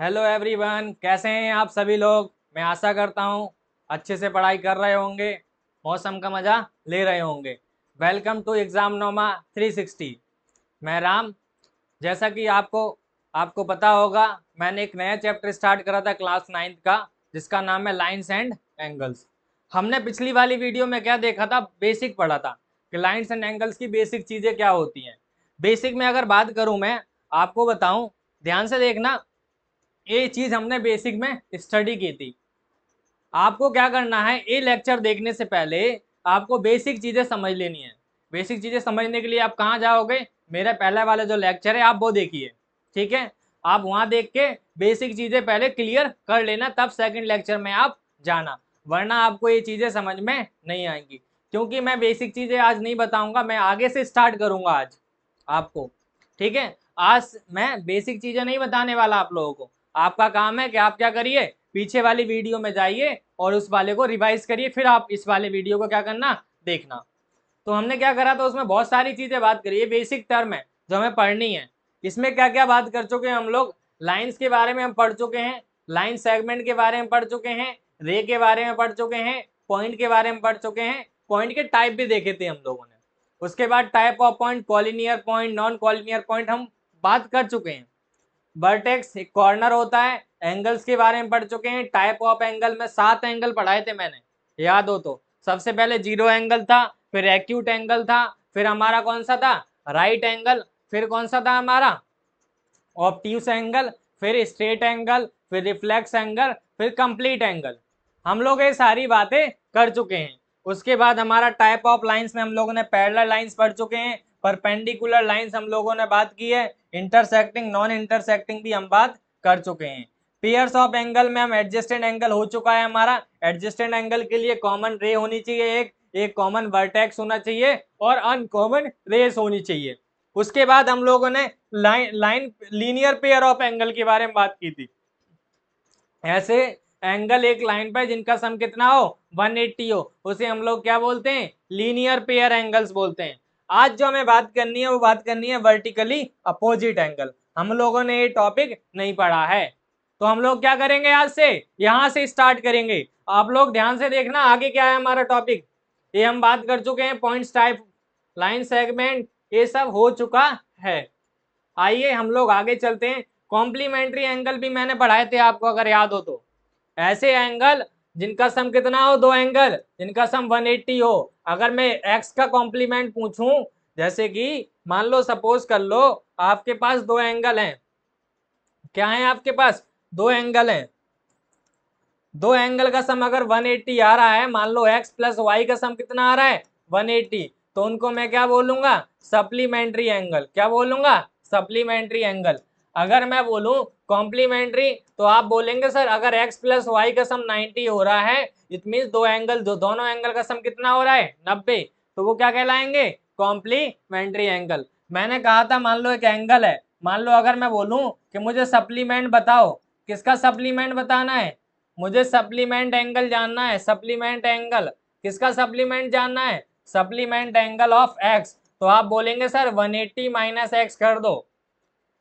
Hello everyone, कैसे हैं आप सभी लोग। मैं आशा करता हूँ अच्छे से पढ़ाई कर रहे होंगे, मौसम का मज़ा ले रहे होंगे। वेलकम टू एग्ज़ामनोमा 360। मैं राम। जैसा कि आपको आपको पता होगा, मैंने एक नया चैप्टर स्टार्ट करा था क्लास 9th का, जिसका नाम है लाइन्स एंड एंगल्स। हमने पिछली वाली वीडियो में क्या देखा था, बेसिक पढ़ा था कि लाइन्स एंड एंगल्स की बेसिक चीज़ें क्या होती हैं। बेसिक में अगर बात करूँ, मैं आपको बताऊँ, ध्यान से देखना, ये चीज हमने बेसिक में स्टडी की थी। आपको क्या करना है, ये लेक्चर देखने से पहले आपको बेसिक चीजें समझ लेनी है। बेसिक चीजें समझने के लिए आप कहाँ जाओगे, मेरा पहले वाला जो लेक्चर है आप वो देखिए, ठीक है। आप वहां देख के बेसिक चीजें पहले क्लियर कर लेना, तब सेकंड लेक्चर में आप जाना, वरना आपको ये चीजें समझ में नहीं आएंगी। क्योंकि मैं बेसिक चीजें आज नहीं बताऊंगा, मैं आगे से स्टार्ट करूंगा आज आपको, ठीक है। आज मैं बेसिक चीजें नहीं बताने वाला आप लोगों को। आपका काम है कि आप क्या करिए, पीछे वाली वीडियो में जाइए और उस वाले को रिवाइज करिए, फिर आप इस वाले वीडियो को क्या करना, देखना। तो हमने क्या करा था, उसमें बहुत सारी चीजें बात करी है, बेसिक टर्म है जो हमें पढ़नी है। इसमें क्या क्या बात कर चुके हैं हम लोग, लाइंस के बारे में हम पढ़ चुके हैं, लाइन सेगमेंट के बारे में पढ़ चुके हैं, रे के बारे में पढ़ चुके हैं, पॉइंट के बारे में पढ़ चुके हैं, पॉइंट के टाइप भी देखे थे हम लोगों ने। उसके बाद type of point, collinear point, non collinear point हम बात कर चुके हैं। वर्टेक्स एक कॉर्नर होता है, एंगल्स के बारे में पढ़ चुके हैं। टाइप ऑफ एंगल में 7 एंगल पढ़ाए थे मैंने, याद हो तो। सबसे पहले जीरो एंगल था, फिर एक्यूट एंगल था, फिर हमारा कौन सा था, राइट एंगल, फिर कौन सा था हमारा, ऑब्ट्यूस एंगल, फिर स्ट्रेट एंगल, फिर रिफ्लेक्स एंगल, फिर कंप्लीट एंगल। हम लोग ये सारी बातें कर चुके हैं। उसके बाद हमारा टाइप ऑफ लाइंस में हम लोगों ने पैरेलल लाइंस पढ़ चुके हैं, परपेंडिकुलर लाइंस हम लोगों ने बात की है, इंटरसेक्टिंग नॉन इंटरसेक्टिंग भी हम बात कर चुके हैं। पेयर्स ऑफ एंगल में हम एडजस्टेंट एंगल हो चुका है हमारा। एडजस्टेंट एंगल के लिए कॉमन रे होनी चाहिए, एक कॉमन वर्टेक्स होना चाहिए और अनकॉमन रेस होनी चाहिए। उसके बाद हम लोगों ने line linear pair of angle के बारे में बात की थी। ऐसे एंगल एक लाइन पर जिनका सम कितना हो, 180 हो, उसे हम लोग क्या बोलते हैं, लीनियर पेयर एंगल्स बोलते हैं। आज जो हमें बात करनी है वो बात करनी है वर्टिकली अपोजिट एंगल। हम लोगों ने ये टॉपिक नहीं पढ़ा है, तो हम लोग क्या करेंगे, आज से यहां से स्टार्ट करेंगे। आप लोग ध्यान से देखना आगे क्या है हमारा टॉपिक। ये हम बात कर चुके हैं, पॉइंट्स, टाइप, लाइन सेगमेंट, ये सब हो चुका है। आइए हम लोग आगे चलते हैं। कॉम्प्लीमेंट्री एंगल भी मैंने पढ़ाए थे आपको, अगर याद हो तो। ऐसे एंगल जिनका सम कितना हो, दो एंगल जिनका सम 180 हो। अगर मैं एक्स का कॉम्प्लीमेंट पूछूं, जैसे कि मान लो, सपोज कर लो, आपके पास दो एंगल हैं। क्या है आपके पास, दो एंगल हैं। दो एंगल का सम अगर 180 आ रहा है, मान लो x प्लस वाई का सम कितना आ रहा है, 180, तो उनको मैं क्या बोलूंगा, सप्लीमेंट्री एंगल। क्या बोलूंगा, सप्लीमेंट्री एंगल। अगर मैं बोलूं कॉम्प्लीमेंट्री, तो आप बोलेंगे सर अगर x प्लस वाई का सम 90 हो रहा है, इट मीन दो एंगल, दोनों एंगल का सम कितना हो रहा है, 90, तो वो क्या कहलाएंगे, कॉम्प्लीमेंट्री एंगल। मैंने कहा था, मान लो एक एंगल है, मान लो अगर मैं बोलूं कि मुझे सप्लीमेंट बताओ, किसका सप्लीमेंट बताना है, मुझे सप्लीमेंट एंगल जानना है। सप्लीमेंट एंगल किसका सप्लीमेंट जानना है, सप्लीमेंट एंगल ऑफ एक्स। तो आप बोलेंगे सर 180 माइनस एक्स कर दो।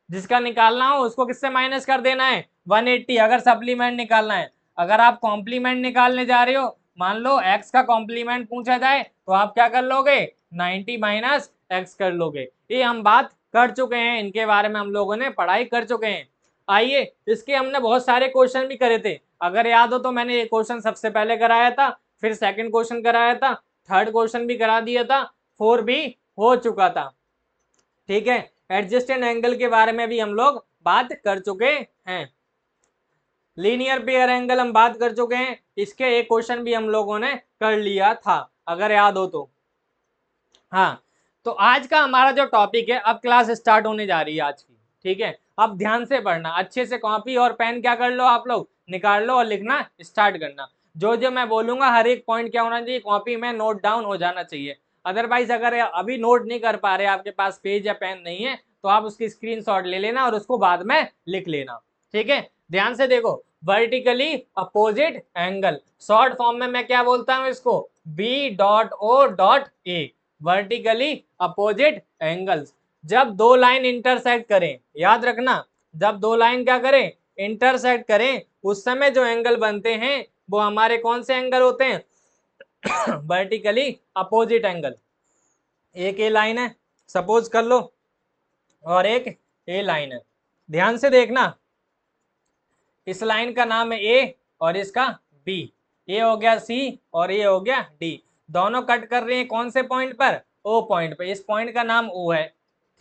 जिसका निकालना हो उसको किससे माइनस कर देना है, 180, अगर सप्लीमेंट निकालना है। अगर आप कॉम्प्लीमेंट निकालने जा रहे हो, मान लो एक्स का कॉम्प्लीमेंट पूछा जाए, तो आप क्या कर लोगे, 90 माइनस एक्स कर लोगे। ये हम बात कर चुके हैं, इनके बारे में हम लोगों ने पढ़ाई कर चुके हैं। आइए, इसके हमने बहुत सारे क्वेश्चन भी करे थे। अगर याद हो तो मैंने ये क्वेश्चन सबसे पहले कराया था, फिर सेकंड क्वेश्चन कराया था, थर्ड क्वेश्चन भी करा दिया था, फोर भी हो चुका था, ठीक है। एडजस्टेंट एंगल के बारे में भी हम लोग बात कर चुके हैं। लीनियर पेयर एंगल हम बात कर चुके हैं, इसके एक क्वेश्चन भी हम लोगों ने कर लिया था, अगर याद हो तो। हाँ, तो आज का हमारा जो टॉपिक है, अब क्लास स्टार्ट होने जा रही है आज की, ठीक है। अब ध्यान से पढ़ना, अच्छे से कॉपी और पेन क्या कर लो, आप लोग निकाल लो और लिखना स्टार्ट करना। जो जो मैं बोलूंगा हर एक पॉइंट क्या होना चाहिए, कॉपी में नोट डाउन हो जाना चाहिए। अदरवाइज अगर अभी नोट नहीं कर पा रहे, आपके पास पेज या पेन नहीं है, तो आप उसकी स्क्रीनशॉट ले लेना और उसको बाद में लिख लेना, ठीक है। ध्यान से देखो, vertically opposite angle, short form में मैं क्या बोलता हूं इसको, B dot O dot A, vertically opposite angles. जब दो लाइन इंटरसेक्ट करें, याद रखना, जब दो लाइन क्या करें, इंटरसेक्ट करें उस समय जो एंगल बनते हैं वो हमारे कौन से एंगल होते हैं? Vertically opposite angle. एक ए लाइन है सपोज कर लो और एक ए लाइन है, ध्यान से देखना, इस लाइन का नाम है ए और इसका बी, ए हो गया सी और ये हो गया डी, दोनों कट कर रहे हैं कौन से पॉइंट पर? ओ पॉइंट पर, इस पॉइंट का नाम ओ है,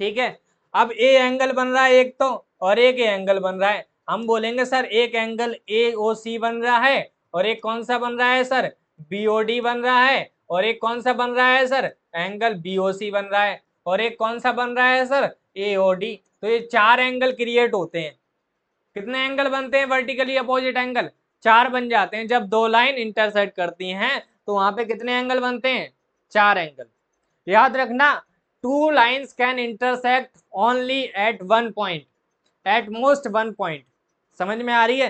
ठीक है। अब ए एंगल बन रहा है एक तो, और एक एंगल बन रहा है, हम बोलेंगे सर एक एंगल ए ओ सी बन रहा है और एक कौन सा बन रहा है सर? बी ओ डी बन रहा है, और एक कौन सा बन रहा है सर? एंगल बी ओ सी बन रहा है, और एक कौन सा बन रहा है सर? ए ओ डी। तो ये चार एंगल क्रिएट होते हैं। कितने एंगल बनते हैं वर्टिकली अपोजिट एंगल? चार बन जाते हैं। जब दो लाइन इंटरसेक्ट करती हैं तो वहां पे कितने एंगल बनते हैं? चार एंगल। याद रखना, two lines can intersect only at one point, at most one point. समझ में आ रही है?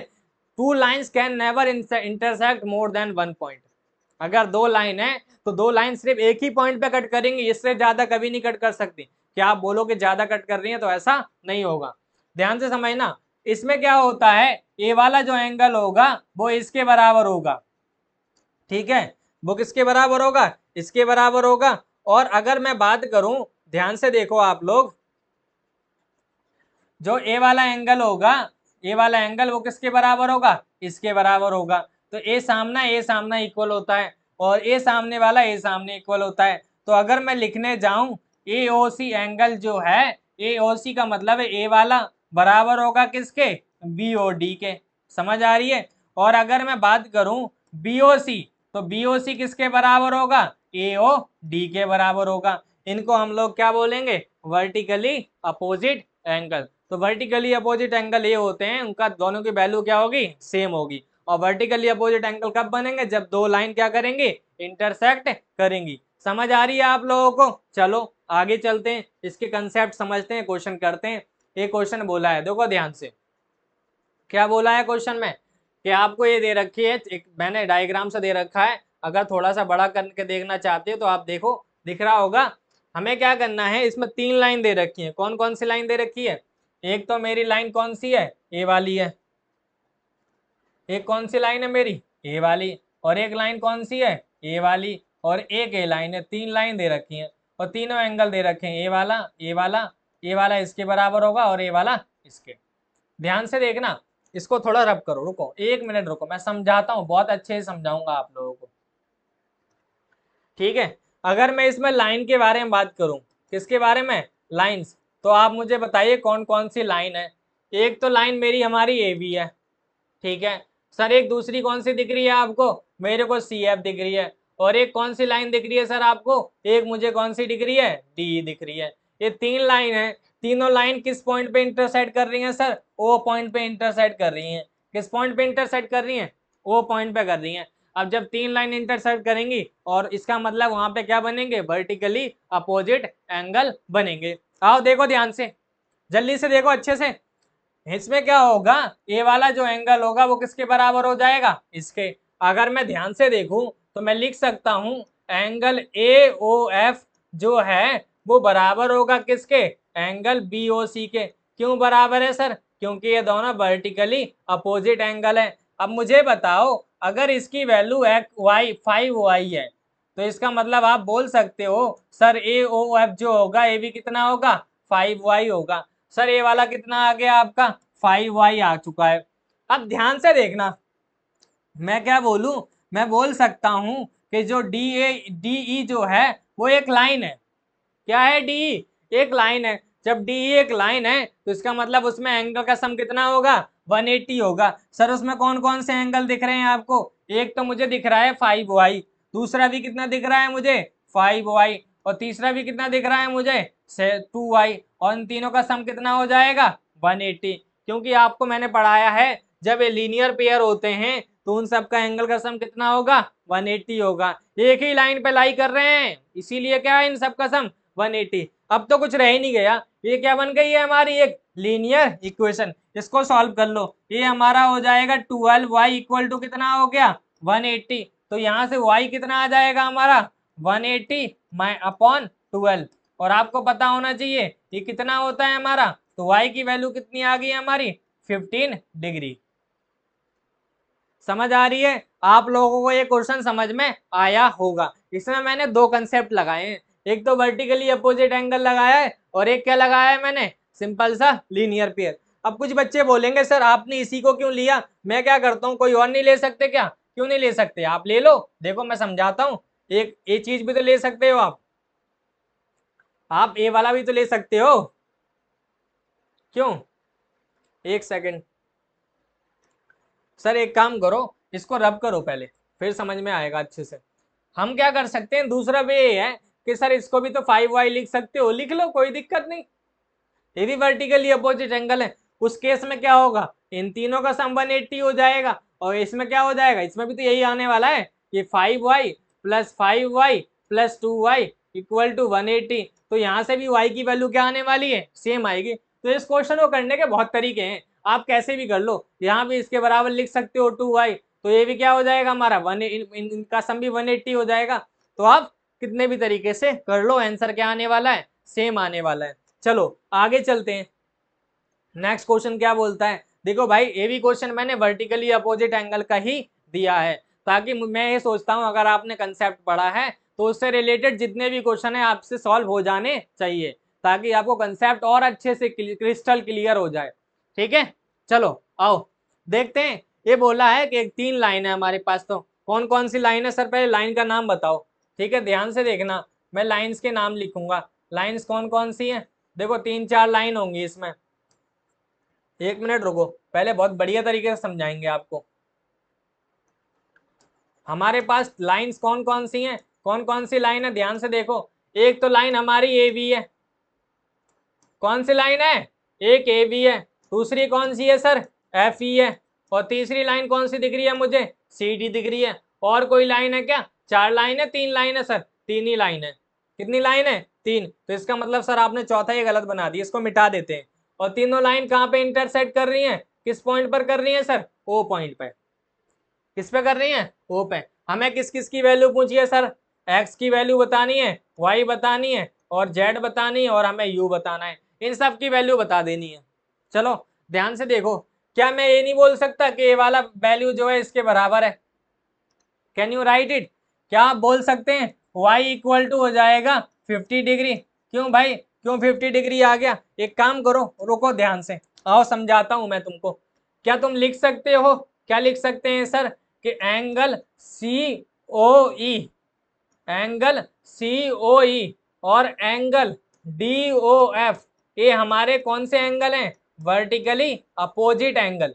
Two lines can never intersect more than one point. अगर दो लाइन है तो दो लाइन सिर्फ एक ही पॉइंट पे कट करेंगे, इससे ज्यादा कभी नहीं कट कर सकती। क्या आप बोलोगे ज्यादा कट कर रही है? तो ऐसा नहीं होगा। ध्यान से समझना, इसमें क्या होता है, ए वाला जो एंगल होगा वो इसके बराबर होगा, ठीक है, वो किसके बराबर होगा? इसके बराबर होगा। और अगर मैं बात करूं, ध्यान से देखो आप लोग, जो ए वाला एंगल होगा, ए वाला एंगल वो किसके बराबर होगा? इसके बराबर होगा। तो ए सामना इक्वल होता है, और ए सामने इक्वल होता है। तो अगर मैं लिखने जाऊं ए ओ सी एंगल जो है, ए ओ सी का मतलब है ए वाला बराबर होगा किसके? बी ओ डी के। समझ आ रही है? और अगर मैं बात करूं बी ओ सी, तो बी ओ सी किसके बराबर होगा? ए ओ डी के बराबर होगा। इनको हम लोग क्या बोलेंगे? Vertically opposite angle. तो वर्टिकली अपोजिट एंगल ये होते हैं, उनका दोनों की वैल्यू क्या होगी? सेम होगी। और वर्टिकली अपोजिट एंगल कब बनेंगे? जब दो लाइन क्या करेंगे? इंटरसेक्ट करेंगी। समझ आ रही है आप लोगों को? चलो आगे चलते हैं, इसके कंसेप्ट समझते हैं, क्वेश्चन करते हैं। एक क्वेश्चन बोला है, देखो ध्यान से, क्या बोला है क्वेश्चन में कि आपको ये दे रखी है, एक मैंने डायग्राम से दे रखा है, अगर थोड़ा सा बड़ा करके देखना चाहते हो तो आप देखो, दिख रहा होगा। हमें क्या करना है, इसमें तीन लाइन दे रखी है। कौन कौन सी लाइन दे रखी है? एक तो मेरी लाइन कौन सी है? ए वाली है। एक कौन सी लाइन है मेरी? ए वाली। और एक लाइन कौन सी है? ए वाली। और एक ए लाइन है। तीन लाइन दे रखी है और तीनों एंगल दे रखे हैं, ए वाला, ए वाला, ए वाला इसके बराबर होगा और ए वाला इसके। ध्यान से देखना, इसको थोड़ा रब करो, रुको एक मिनट रुको, मैं समझाता हूँ, बहुत अच्छे से समझाऊंगा आप लोगों को, ठीक है। अगर मैं इसमें लाइन के बारे में बात करूं, किसके बारे में? लाइंस। तो आप मुझे बताइए कौन कौन सी लाइन है। एक तो लाइन मेरी हमारी ए बी है, ठीक है सर। एक दूसरी कौन सी दिख रही है आपको? मेरे को सी एफ दिख रही है। और एक कौन सी लाइन दिख रही है सर आपको? एक मुझे कौन सी दिख रही है? डी दिख रही है। ये तीन लाइन है, तीनों लाइन किस पॉइंट पे इंटरसेक्ट कर रही हैं सर? ओ पॉइंट पे इंटरसेक्ट कर रही हैं। किस पॉइंट पे इंटरसेक्ट कर रही हैं? ओ पॉइंट पे कर रही हैं। अब जब तीन लाइन इंटरसेक्ट करेंगी और इसका मतलब वहां पे क्या बनेंगे? वर्टिकली अपोजिट एंगल बनेंगे। आओ देखो ध्यान से, जल्दी से देखो अच्छे से। इसमें क्या होगा, ए वाला जो एंगल होगा वो किसके बराबर हो जाएगा? इसके। अगर मैं ध्यान से देखूं तो मैं लिख सकता हूं एंगल ए ओ एफ जो है वो बराबर होगा किसके? एंगल बी ओ सी के। क्यों बराबर है सर? क्योंकि ये दोनों वर्टिकली अपोजिट एंगल है। अब मुझे बताओ, अगर इसकी वैल्यू एक्स वाई 5y है तो इसका मतलब आप बोल सकते हो सर ए ओ एफ जो होगा ए भी कितना होगा? 5y होगा। सर ये वाला कितना आ गया आपका? 5y आ चुका है। अब ध्यान से देखना, मैं क्या बोलूं, मैं बोल सकता हूं कि जो डी ई जो है वो एक लाइन है। क्या है? डी ई एक लाइन है। जब डी ई एक लाइन है तो इसका मतलब उसमें एंगल का सम कितना होगा? 180 होगा। सर उसमें कौन कौन से एंगल दिख रहे हैं आपको? एक तो मुझे दिख रहा है 5y, दूसरा भी कितना दिख रहा है मुझे? 5y, और तीसरा भी कितना दिख रहा है मुझे? 2y, और इन तीनों का सम कितना हो जाएगा? 180। क्योंकि आपको मैंने पढ़ाया है जब ये लीनियर पेयर होते हैं तो उन सब का एंगल का सम कितना होगा? 180 होगा। एक ही लाइन पे लाई कर रहे हैं इसीलिए क्या है इन सब का सम 180। अब तो कुछ रह ही नहीं गया, ये क्या बन गई है हमारी? एक लीनियर इक्वेशन। इसको सॉल्व कर लो, ये हमारा हो जाएगा 12y इक्वल टू कितना हो गया? 180। तो यहाँ से y कितना आ जाएगा हमारा? 180 अपॉन 12। और आपको पता होना चाहिए ये कितना होता है हमारा, तो y की वैल्यू कितनी आ गई हमारी? 15 डिग्री। समझ आ रही है आप लोगों को? ये क्वेश्चन समझ में आया होगा। इसमें मैंने दो कंसेप्ट लगाए हैं, एक तो वर्टिकली अपोजिट एंगल लगाया है और एक क्या लगाया है मैंने, सिंपल सा लीनियर पेयर। अब कुछ बच्चे बोलेंगे सर आपने इसी को क्यों लिया, मैं क्या करता हूँ कोई और नहीं ले सकते क्या? क्यों नहीं ले सकते, आप ले लो, देखो मैं समझाता हूँ। एक ये चीज भी तो ले सकते हो आप ए वाला भी तो ले सकते हो। क्यों? एक सेकंड सर, एक काम करो, इसको रब करो पहले, फिर समझ में आएगा अच्छे से। हम क्या कर सकते हैं, दूसरा वे ये है कि सर इसको भी तो 5y लिख सकते हो, लिख लो, कोई दिक्कत नहीं। ये भी वर्टिकली अपोजिट एंगल है। उस केस में क्या होगा, इन तीनों का सम 180 हो जाएगा, और इसमें क्या हो जाएगा, इसमें भी तो यही आने वाला है कि 5y plus 5y plus 2y equal to 180। तो यहाँ से भी y की वैल्यू क्या आने वाली है, सेम आएगी। तो इस क्वेश्चन को करने के बहुत तरीके हैं, आप कैसे भी कर लो। यहाँ भी इसके बराबर लिख सकते हो 2y, तो ये भी क्या हो जाएगा हमारा इनका सम भी 180 हो जाएगा। तो आप कितने भी तरीके से कर लो, आंसर क्या आने वाला है, सेम आने वाला है। चलो आगे चलते हैं। नेक्स्ट क्वेश्चन क्या बोलता है, देखो भाई ये भी क्वेश्चन मैंने वर्टिकली अपोजिट एंगल का ही दिया है, ताकि मैं ये सोचता हूँ अगर आपने कंसेप्ट पढ़ा है तो उससे रिलेटेड जितने भी क्वेश्चन है आपसे सॉल्व हो जाने चाहिए, ताकि आपको कंसेप्ट और अच्छे से क्रिस्टल क्लियर हो जाए। ठीक है, चलो आओ देखते हैं। ये बोला है कि 3 लाइन है हमारे पास, तो कौन कौन सी लाइन है सर, पहले लाइन का नाम बताओ। ठीक है, ध्यान से देखना, मैं लाइन्स के नाम लिखूंगा, लाइन्स कौन कौन सी है। देखो 3-4 लाइन होंगी इसमें, एक मिनट रुको, पहले बहुत बढ़िया तरीके से समझाएंगे आपको। हमारे पास लाइंस कौन कौन सी हैं, कौन कौन सी लाइन है, ध्यान से देखो। एक तो लाइन हमारी ए बी है, कौन सी लाइन है, एक ए बी है। दूसरी कौन सी है सर, एफ ई है। और तीसरी लाइन कौन सी दिख रही है मुझे, सी डी दिख रही है। और कोई लाइन है क्या, 4 लाइन है, 3 लाइन है सर, 3 ही लाइन है। कितनी लाइन है, 3। तो इसका मतलब सर आपने चौथा ही गलत बना दिया, इसको मिटा देते हैं। और तीनों लाइन कहाँ पे इंटरसेक्ट कर रही है, किस पॉइंट पर कर रही है सर, ओ पॉइंट पे। किस पे कर रही है, ओ पे। हमें किस किस की वैल्यू पूछी है सर, एक्स की वैल्यू बतानी है, वाई बतानी है और जेड बतानी है, और हमें यू बताना है। इन सब की वैल्यू बता देनी है। चलो ध्यान से देखो, क्या मैं ये नहीं बोल सकता कि ये वाला वैल्यू जो है इसके बराबर है, कैन यू राइट इट, क्या आप बोल सकते हैं y इक्वल टू हो जाएगा 50 डिग्री। क्यों भाई, क्यों 50 डिग्री आ गया, एक काम करो, रुको ध्यान से, आओ समझाता हूं मैं तुमको। क्या तुम लिख सकते हो, क्या लिख सकते हैं सर कि एंगल सी ओ ई, एंगल सी ओ ई और एंगल डी ओ एफ, ये हमारे कौन से एंगल हैं, वर्टिकली अपोजिट एंगल।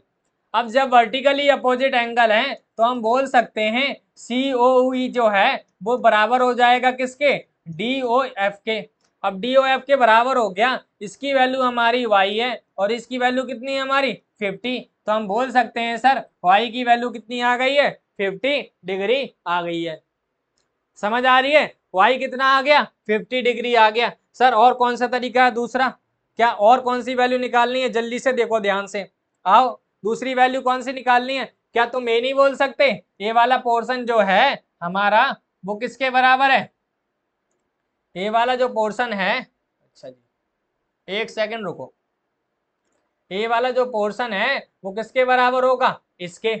अब जब वर्टिकली अपोजिट एंगल है तो हम बोल सकते हैं सी ओ ई जो है वो बराबर हो जाएगा किसके, डी ओ एफ के। अब डी ओ एफ के बराबर हो गया, इसकी वैल्यू हमारी y है और इसकी वैल्यू कितनी है हमारी 50। तो हम बोल सकते हैं सर y की वैल्यू कितनी आ गई है, 50 डिग्री आ गई है। समझ आ रही है, y कितना आ गया, 50 डिग्री आ गया। सर और कौन सा तरीका है दूसरा, क्या और कौन सी वैल्यू निकालनी है, जल्दी से देखो ध्यान से, आओ दूसरी वैल्यू कौन सी निकालनी है। क्या तुम ये नहीं बोल सकते ये वाला पोर्शन जो है हमारा वो किसके बराबर है, ये वाला जो पोर्शन है, अच्छा जी एक सेकंड रुको, ये वाला जो पोर्शन है वो किसके बराबर होगा, इसके,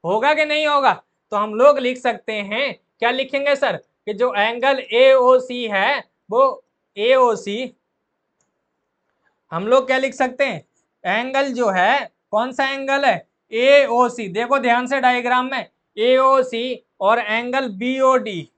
होगा कि नहीं होगा। तो हम लोग लिख सकते हैं, क्या लिखेंगे सर कि जो एंगल ए ओ सी है वो ए ओ सी, हम लोग क्या लिख सकते हैं, एंगल जो है कौन सा एंगल है, ए ओ सी। देखो ध्यान से डायग्राम में, ए ओ सी और एंगल बी ओ डी,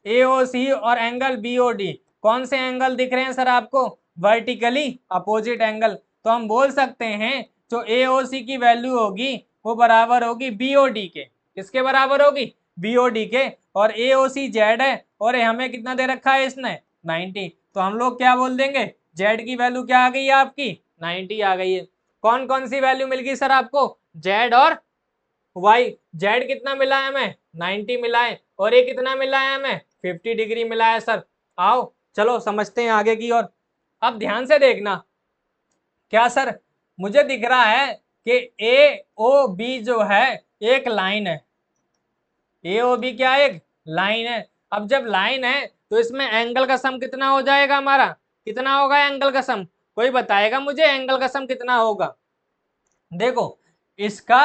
ए ओ सी और एंगल बी ओ डी कौन से एंगल दिख रहे हैं सर आपको, वर्टिकली अपोजिट एंगल। तो हम बोल सकते हैं जो ए ओ सी की वैल्यू होगी वो बराबर होगी बी ओ डी के, किसके बराबर होगी, बी ओ डी के। और ए ओ सी जेड है और हमें कितना दे रखा है इसने 90, तो हम लोग क्या बोल देंगे, जेड की वैल्यू क्या आ गई है आपकी 90 आ गई है। कौन कौन सी वैल्यू मिल गई सर आपको, जेड और वाई, जेड कितना मिला है हमें 90 मिला है, और ये कितना मिला है हमें 50 डिग्री मिला है सर। आओ चलो समझते हैं आगे की ओर। अब ध्यान से देखना, क्या सर मुझे दिख रहा है कि ए ओ बी जो है एक लाइन है, ए ओ बी क्या एक लाइन है। अब जब लाइन है तो इसमें एंगल का सम कितना हो जाएगा हमारा, कितना होगा एंगल का सम, कोई बताएगा मुझे एंगल का सम कितना होगा, देखो इसका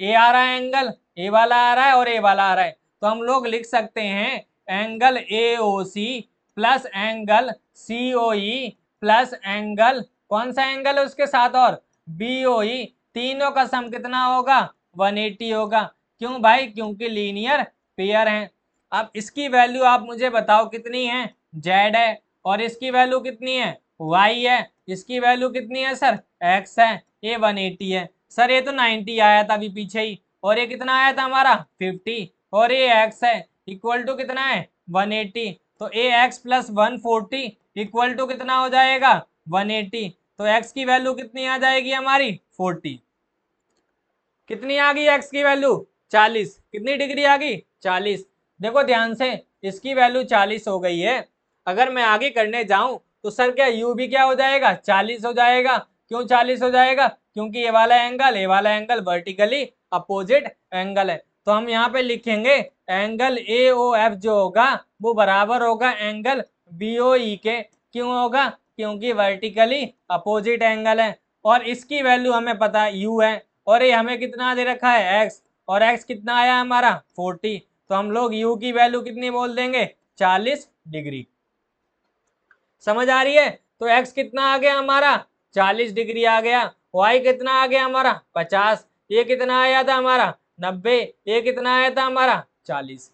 ए आ रहा है एंगल, ए वाला आ रहा है और ए वाला आ रहा है, तो हम लोग लिख सकते हैं angle A O C plus angle C O E plus angle, कौन सा एंगल है उसके साथ, और बी ओ ई, तीनों का सम कितना होगा 180 होगा। क्यों भाई, क्योंकि लीनियर पेयर हैं। अब इसकी वैल्यू आप मुझे बताओ कितनी है, जेड है, और इसकी वैल्यू कितनी है, वाई है, इसकी वैल्यू कितनी है सर, एक्स है, ये 180 है। सर ये तो 90 आया था अभी पीछे ही, और ये कितना आया था हमारा 50, और ये एक्स है इक्वल टू कितना है 180, तो ए एक्स प्लस 140 इक्वल टू कितना हो जाएगा 180, तो एक्स की वैल्यू कितनी आ जाएगी हमारी 40। कितनी आ गई एक्स की वैल्यू 40, कितनी डिग्री आ गई 40। देखो ध्यान से, इसकी वैल्यू 40 हो गई है, अगर मैं आगे करने जाऊं तो सर क्या यू भी क्या हो जाएगा 40 हो जाएगा। क्यों 40 हो जाएगा, क्योंकि ये वाला एंगल वर्टिकली अपोजिट एंगल है, तो हम यहाँ पे लिखेंगे एंगल ए ओ एफ जो होगा वो बराबर होगा एंगल बी ओ ई के। क्यों होगा, क्योंकि वर्टिकली अपोजिट एंगल है, और इसकी वैल्यू हमें पता है यू है, और ये हमें कितना दे रखा है एक्स, और एक्स कितना आया हमारा 40, तो हम लोग यू की वैल्यू कितनी बोल देंगे 40 डिग्री। समझ आ रही है, तो एक्स कितना आ गया हमारा 40 डिग्री आ गया, वाई कितना आ गया हमारा 50, ये कितना आया था हमारा 90, ये कितना आया था हमारा 40।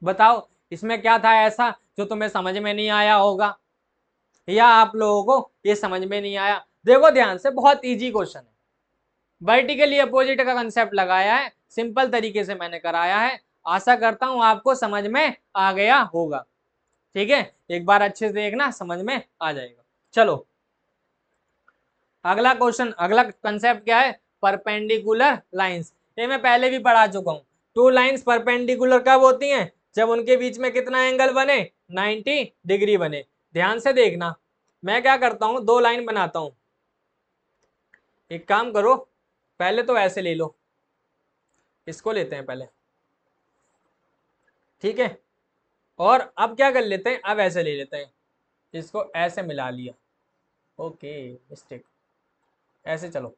बताओ इसमें क्या था ऐसा जो तुम्हें समझ में नहीं आया होगा, या आप लोगों को ये समझ में नहीं आया। देखो ध्यान से, बहुत इजी क्वेश्चन है, वर्टिकली अपोजिट का कंसेप्ट लगाया है, सिंपल तरीके से मैंने कराया है, आशा करता हूं आपको समझ में आ गया होगा। ठीक है, एक बार अच्छे से देखना, समझ में आ जाएगा। चलो अगला क्वेश्चन, अगला कंसेप्ट क्या है, परपेंडिकुलर लाइंस। ये मैं पहले भी पढ़ा चुका हूं। टू लाइंस परपेंडिकुलर कब होती हैं, जब उनके बीच में कितना एंगल बने 90 डिग्री बने। ध्यान से देखना, मैं क्या करता हूं, दो लाइन बनाता हूं। एक काम करो, पहले तो ऐसे ले लो, इसको लेते हैं पहले, ठीक है, और अब क्या कर लेते हैं, अब ऐसे ले लेते हैं, इसको ऐसे मिला लिया, ओके मिस्टेक, ऐसे चलो,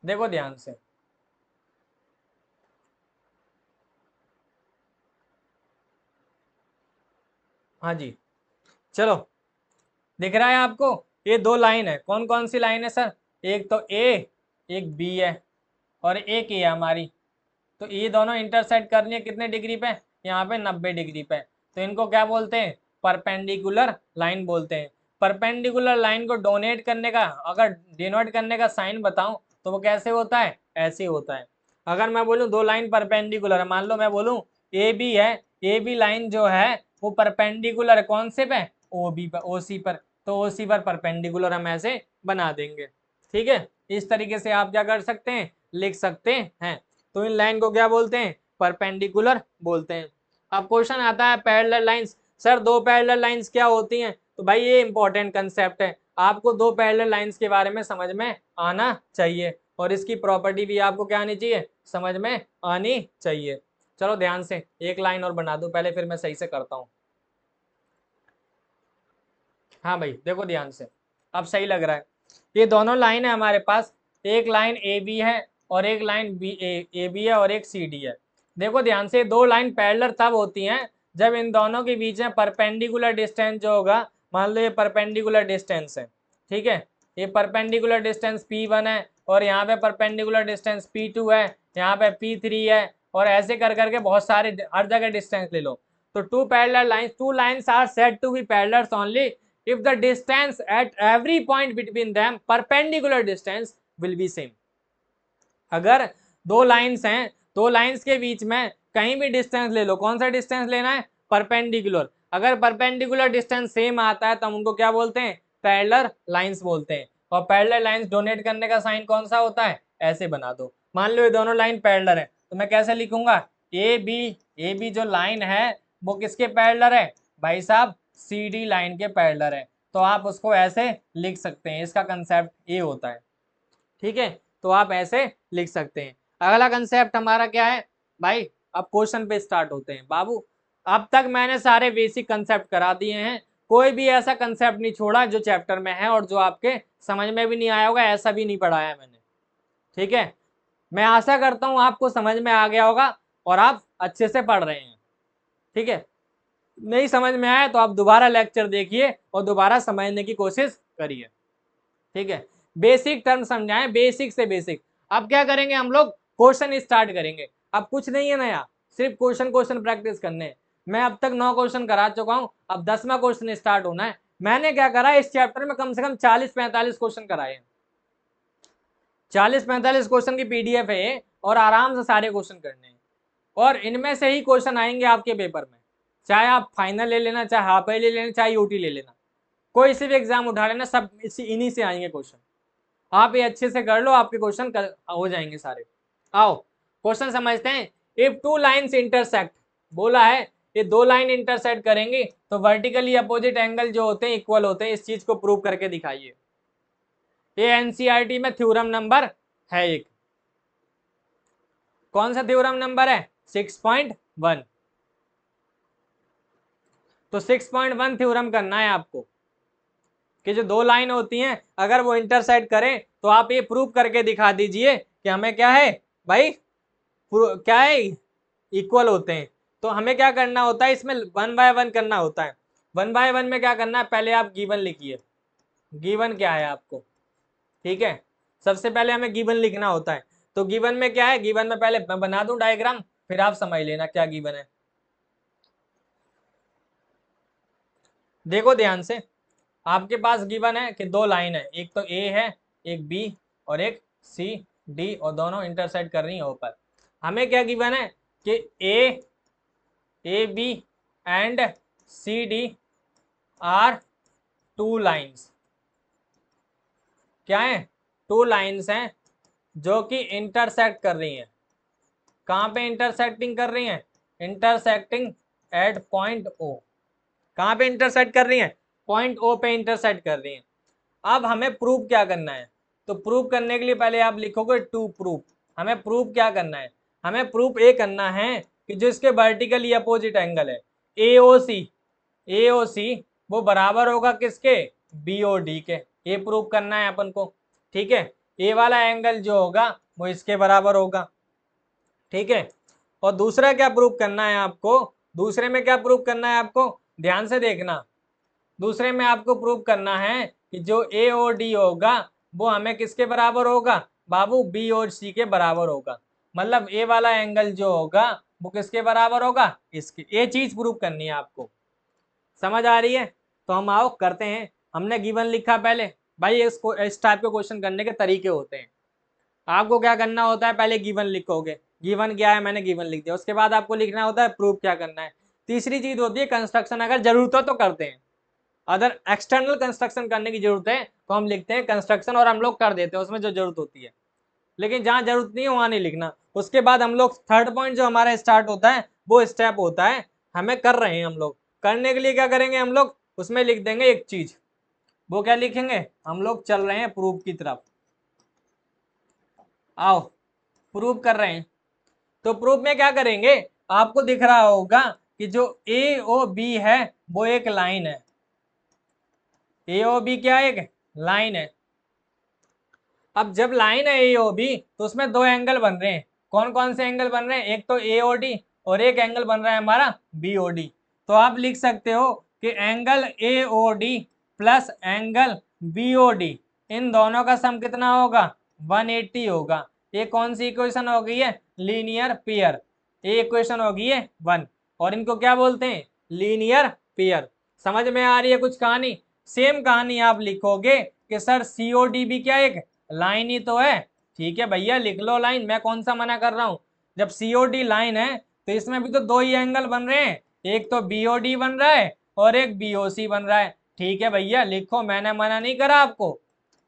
देखो ध्यान से, हाँ जी, चलो दिख रहा है आपको, ये दो लाइन है, कौन कौन सी लाइन है सर, एक तो ए, एक बी है, और एक ए हमारी, तो ये दोनों इंटरसेक्ट करनी है कितने डिग्री पे, यहाँ पे 90 डिग्री पे, तो इनको क्या बोलते हैं, परपेंडिकुलर लाइन बोलते हैं। परपेंडिकुलर लाइन को डोनेट करने का, अगर डिनोट करने का साइन बताऊं तो वो कैसे होता है, ऐसे होता है। अगर मैं बोलूं दो लाइन परपेंडिकुलर है, मान लो मैं बोलूं ए बी है, ए बी लाइन जो है वो परपेंडिकुलर है कौन से पे, ओ बी पर, ओ सी पर, तो ओ सी पर परपेंडिकुलर हम ऐसे बना देंगे। ठीक है, इस तरीके से आप क्या कर सकते हैं, लिख सकते हैं। तो इन लाइन को क्या बोलते हैं, परपेंडिकुलर बोलते हैं। अब क्वेश्चन आता है पैरेलल लाइंस, सर दो पैरेलल लाइंस क्या होती हैं, तो भाई ये इंपॉर्टेंट कंसेप्ट है, आपको दो पैरेलल लाइंस के बारे में समझ में आना चाहिए, और इसकी प्रॉपर्टी भी आपको क्या आनी चाहिए, समझ में आनी चाहिए। चलो ध्यान से एक लाइन और बना दो पहले, फिर मैं सही से करता हूँ। हाँ भाई देखो ध्यान से, अब सही लग रहा है, ये दोनों लाइन है हमारे पास, एक लाइन ए बी है और एक लाइन बी ए बी है और एक सी डी है। देखो ध्यान से, दो लाइन पैरेलल तब होती हैं जब इन दोनों के बीच में परपेंडिकुलर डिस्टेंस जो होगा, मान लो ये परपेंडिकुलर डिस्टेंस है, ठीक है, ये परपेंडिकुलर डिस्टेंस P1 है, और यहाँ पे परपेंडिकुलर डिस्टेंस P2 है, यहाँ पे P3 है, और ऐसे कर करके बहुत सारे हर जगह डिस्टेंस ले लो। तो two lines are said to be parallel only if the distance at every point between them perpendicular distance will be same। अगर दो लाइंस हैं, दो लाइंस के बीच में कहीं भी डिस्टेंस ले लो, कौन सा डिस्टेंस लेना है, परपेंडिकुलर, अगर परपेंडिकुलर डिस्टेंस सेम आता है तो हम उनको क्या बोलते हैं, पैरेलल लाइंस बोलते हैं। और पैरेलल लाइंस डोनेट करने का साइन कौन सा होता है, ऐसे बना दो, मान लो ये दोनों लाइन पैरेलल है, तो मैं कैसे लिखूंगा, ए बी जो लाइन है वो किसके पैरेलल है, भाई साहब सी डी लाइन के पैरेलल है, तो आप उसको ऐसे लिख सकते हैं, इसका कंसेप्ट ये होता है। ठीक है, तो आप ऐसे लिख सकते हैं। अगला कंसेप्ट हमारा क्या है भाई, अब क्वेश्चन पे स्टार्ट होते हैं बाबू। अब तक मैंने सारे बेसिक कंसेप्ट करा दिए हैं, कोई भी ऐसा कंसेप्ट नहीं छोड़ा जो चैप्टर में है और जो आपके समझ में भी नहीं आया होगा, ऐसा भी नहीं पढ़ाया मैंने। ठीक है, मैं आशा करता हूँ आपको समझ में आ गया होगा और आप अच्छे से पढ़ रहे हैं। ठीक है, नहीं समझ में आया तो आप दोबारा लेक्चर देखिए और दोबारा समझने की कोशिश करिए। ठीक है, बेसिक टर्म समझाएं, बेसिक से बेसिक। अब क्या करेंगे हम लोग, क्वेश्चन स्टार्ट करेंगे। अब कुछ नहीं है नया, सिर्फ क्वेश्चन प्रैक्टिस करने हैं। मैं अब तक 9 क्वेश्चन करा चुका हूं, अब 10वां क्वेश्चन स्टार्ट होना है। मैंने क्या करा, इस चैप्टर में कम से कम 40-45 क्वेश्चन कराए हैं। 40-45 क्वेश्चन की पीडीएफ है और आराम से सारे क्वेश्चन करने हैं और इनमें से ही क्वेश्चन आएंगे आपके पेपर में। चाहे आप फाइनल ले लेना, चाहे हाफ ले लेना, चाहे यूटी ले लेना, कोई से भी एग्जाम उठा लेना, सब इन्हीं से आएंगे क्वेश्चन। आप ये अच्छे से कर लो, आपके क्वेश्चन हो जाएंगे सारे। आओ क्वेश्चन समझते हैं। इफ टू लाइन्स इंटरसेक्ट, बोला है ये 2 लाइन इंटरसेक्ट करेंगी तो वर्टिकली अपोजिट एंगल जो होते हैं इक्वल होते हैं। इस चीज को प्रूव करके दिखाइए। ये एनसीईआरटी में थ्योरम नंबर है एक। कौन सा थ्योरम नंबर है? 6.1। तो 6.1 थ्योरम करना है आपको कि जो 2 लाइन होती हैं अगर वो इंटरसेक्ट करें तो आप ये प्रूव करके दिखा दीजिए कि हमें क्या है भाई, क्या है, इक्वल होते हैं। तो हमें क्या करना होता है, इसमें 1 बाय 1 करना होता है। 1 बाय 1 में क्या करना है, पहले आप गिवन लिखिए। गिवन क्या है आपको, ठीक है, सबसे पहले हमें गिवन लिखना होता है। तो गिवन में क्या है, गिवन में पहले मैं बना दूं डायग्राम, फिर आप समझ लेना क्या गिवन है। देखो ध्यान से, आपके पास गिवन है कि 2 लाइन है, एक तो ए है, एक बी और एक सी डी, और दोनों इंटरसेक्ट कर रही है ऊपर। हमें क्या गिवन है कि A B and C D are 2 lines. क्या है? 2 लाइन्स हैं जो कि इंटरसेक्ट कर रही हैं। कहाँ पे इंटरसेक्टिंग कर रही हैं? Intersecting at point O. कहाँ पे इंटरसेक्ट कर रही हैं? पॉइंट ओ पे इंटरसेक्ट कर रही हैं। अब हमें प्रूफ क्या करना है, तो प्रूफ करने के लिए पहले आप लिखोगे टू प्रूफ। हमें प्रूफ क्या करना है, हमें प्रूफ ये करना है कि जो इसके वर्टिकली अपोजिट एंगल है एओसी वो बराबर होगा किसके? बीओडी के। ये प्रूफ करना है अपन को। ठीक है, ए वाला एंगल जो होगा वो इसके बराबर होगा। ठीक है, और दूसरा क्या प्रूफ करना है आपको, दूसरे में क्या प्रूफ करना है आपको, ध्यान से देखना। दूसरे में आपको प्रूफ करना है कि जो ए और डी होगा वो हमें किसके बराबर होगा बाबू? बी और सी के बराबर होगा। मतलब ए वाला एंगल जो होगा वो किसके बराबर होगा? इसके। ये चीज प्रूफ करनी है आपको। समझ आ रही है? तो हम आओ करते हैं। हमने गिवन लिखा पहले। भाई इसको इस टाइप के क्वेश्चन करने के तरीके होते हैं। आपको क्या करना होता है, पहले गिवन लिखोगे, गिवन क्या है मैंने गिवन लिख दिया। उसके बाद आपको लिखना होता है प्रूफ क्या करना है। तीसरी चीज होती है कंस्ट्रक्शन। अगर जरूरत हो तो करते हैं, अगर एक्सटर्नल कंस्ट्रक्शन करने की जरूरत है तो हम लिखते हैं कंस्ट्रक्शन और हम लोग कर देते हैं उसमें जो जरूरत होती है। लेकिन जहां जरूरत नहीं है वहां नहीं लिखना। उसके बाद हम लोग थर्ड पॉइंट जो हमारा स्टार्ट होता है वो स्टेप होता है हमें कर रहे हैं। हम लोग करने के लिए क्या करेंगे, हम लोग उसमें लिख देंगे एक चीज। वो क्या लिखेंगे, हम लोग चल रहे हैं प्रूफ की तरफ। आओ प्रूफ कर रहे हैं। तो प्रूफ में क्या करेंगे, आपको दिख रहा होगा कि जो ए ओ बी है वो एक लाइन है। ए ओ बी क्या एक लाइन है। अब जब लाइन है ए ओ बी तो उसमें 2 एंगल बन रहे हैं। कौन कौन से एंगल बन रहे हैं? एक तो ए ओ डी और एक एंगल बन रहा है हमारा बी ओ डी। तो आप लिख सकते हो कि angle A O D plus angle B O D, इन दोनों का सम कितना होगा? 180 होगा। ये कौन सी इक्वेशन हो गई है? Linear pair. ये इक्वेशन हो गई है 1 और इनको क्या बोलते हैं? Linear pair. समझ में आ रही है कुछ कहानी? सेम कहानी आप लिखोगे कि सर सीओडी भी क्या एक लाइन ही तो है। ठीक है भैया लिख लो लाइन, मैं कौन सा मना कर रहा हूं। जब सीओडी लाइन है तो इसमें भी तो 2 ही एंगल बन रहे हैं, एक तो बीओडी बन रहा है और एक बीओसी बन रहा है। ठीक है भैया लिखो, मैंने मना नहीं करा आपको।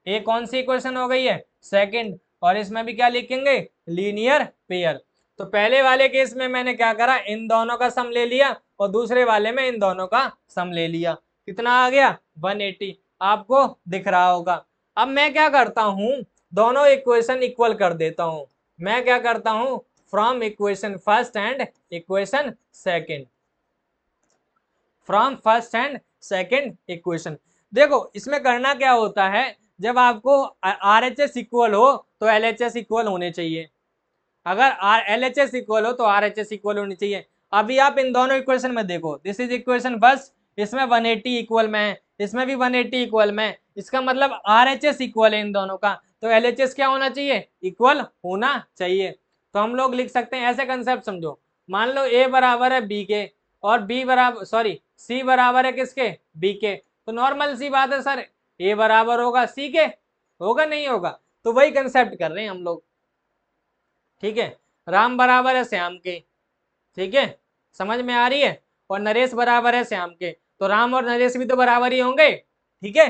ये कौन सी इक्वेशन हो गई है? सेकंड। और इसमें भी क्या लिखेंगे? Linear pair. तो पहले वाले केस में मैंने क्या करा, इन दोनों का सम ले लिया और दूसरे वाले में इन दोनों का सम ले लिया। कितना आ गया? 180। आपको दिख रहा होगा। अब मैं क्या करता हूं, दोनों इक्वेशन इक्वल कर देता हूं। मैं क्या करता हूं, from equation first and equation second, from first and second equation. देखो इसमें करना क्या होता है, जब आपको RHS इक्वल हो तो LHS इक्वल होने चाहिए, अगर LHS इक्वल हो तो RHS इक्वल होनी चाहिए। अभी आप इन दोनों इक्वेशन में देखो, दिस इज इक्वेशन फर्स्ट, इसमें 180 इक्वल में है, इसमें भी 180 इक्वल में है, इसका मतलब RHS इक्वल है इन दोनों का, तो LHS क्या होना चाहिए, इक्वल होना चाहिए। तो हम लोग लिख सकते हैं ऐसे कंसेप्ट समझो, मान लो A बराबर है B के और B बराबर C बराबर है किसके, B के, तो नॉर्मल सी बात है सर A बराबर होगा C के, होगा नहीं होगा, तो वही कंसेप्ट कर रहे हैं हम लोग। ठीक है, राम बराबर है श्याम के, ठीक है, समझ में आ रही है, और नरेश बराबर है श्याम के, तो राम और नरेश भी तो बराबर ही होंगे। ठीक है,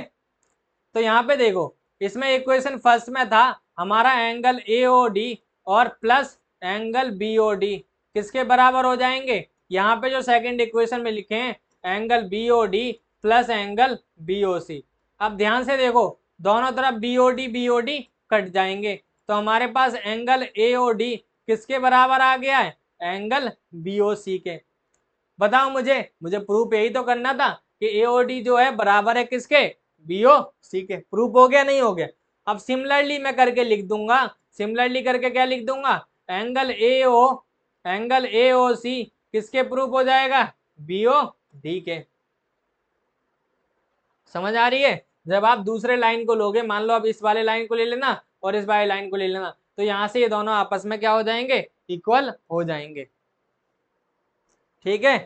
तो यहाँ पे देखो इसमें इक्वेशन फर्स्ट में था हमारा एंगल AOD और प्लस एंगल BOD किसके बराबर हो जाएंगे, यहाँ पे जो सेकंड इक्वेशन में लिखे हैं angle BOD plus angle BOC। अब ध्यान से देखो दोनों तरफ BOD कट जाएंगे, तो हमारे पास एंगल AOD किसके बराबर आ गया है, एंगल BOC के। बताओ मुझे प्रूफ यही तो करना था कि AOD जो है बराबर है किसके, BOC के। प्रूफ हो गया नहीं हो गया। अब सिमिलरली मैं करके लिख दूंगा, सिमिलरली करके क्या लिख दूंगा, एंगल AOC किसके प्रूफ हो जाएगा, BOD के। समझ आ रही है, जब आप दूसरे लाइन को लोगे, मान लो आप इस वाले लाइन को ले लेना और इस वाले लाइन को ले लेना, तो यहाँ से ये दोनों आपस में क्या हो जाएंगे, इक्वल हो जाएंगे। ठीक है,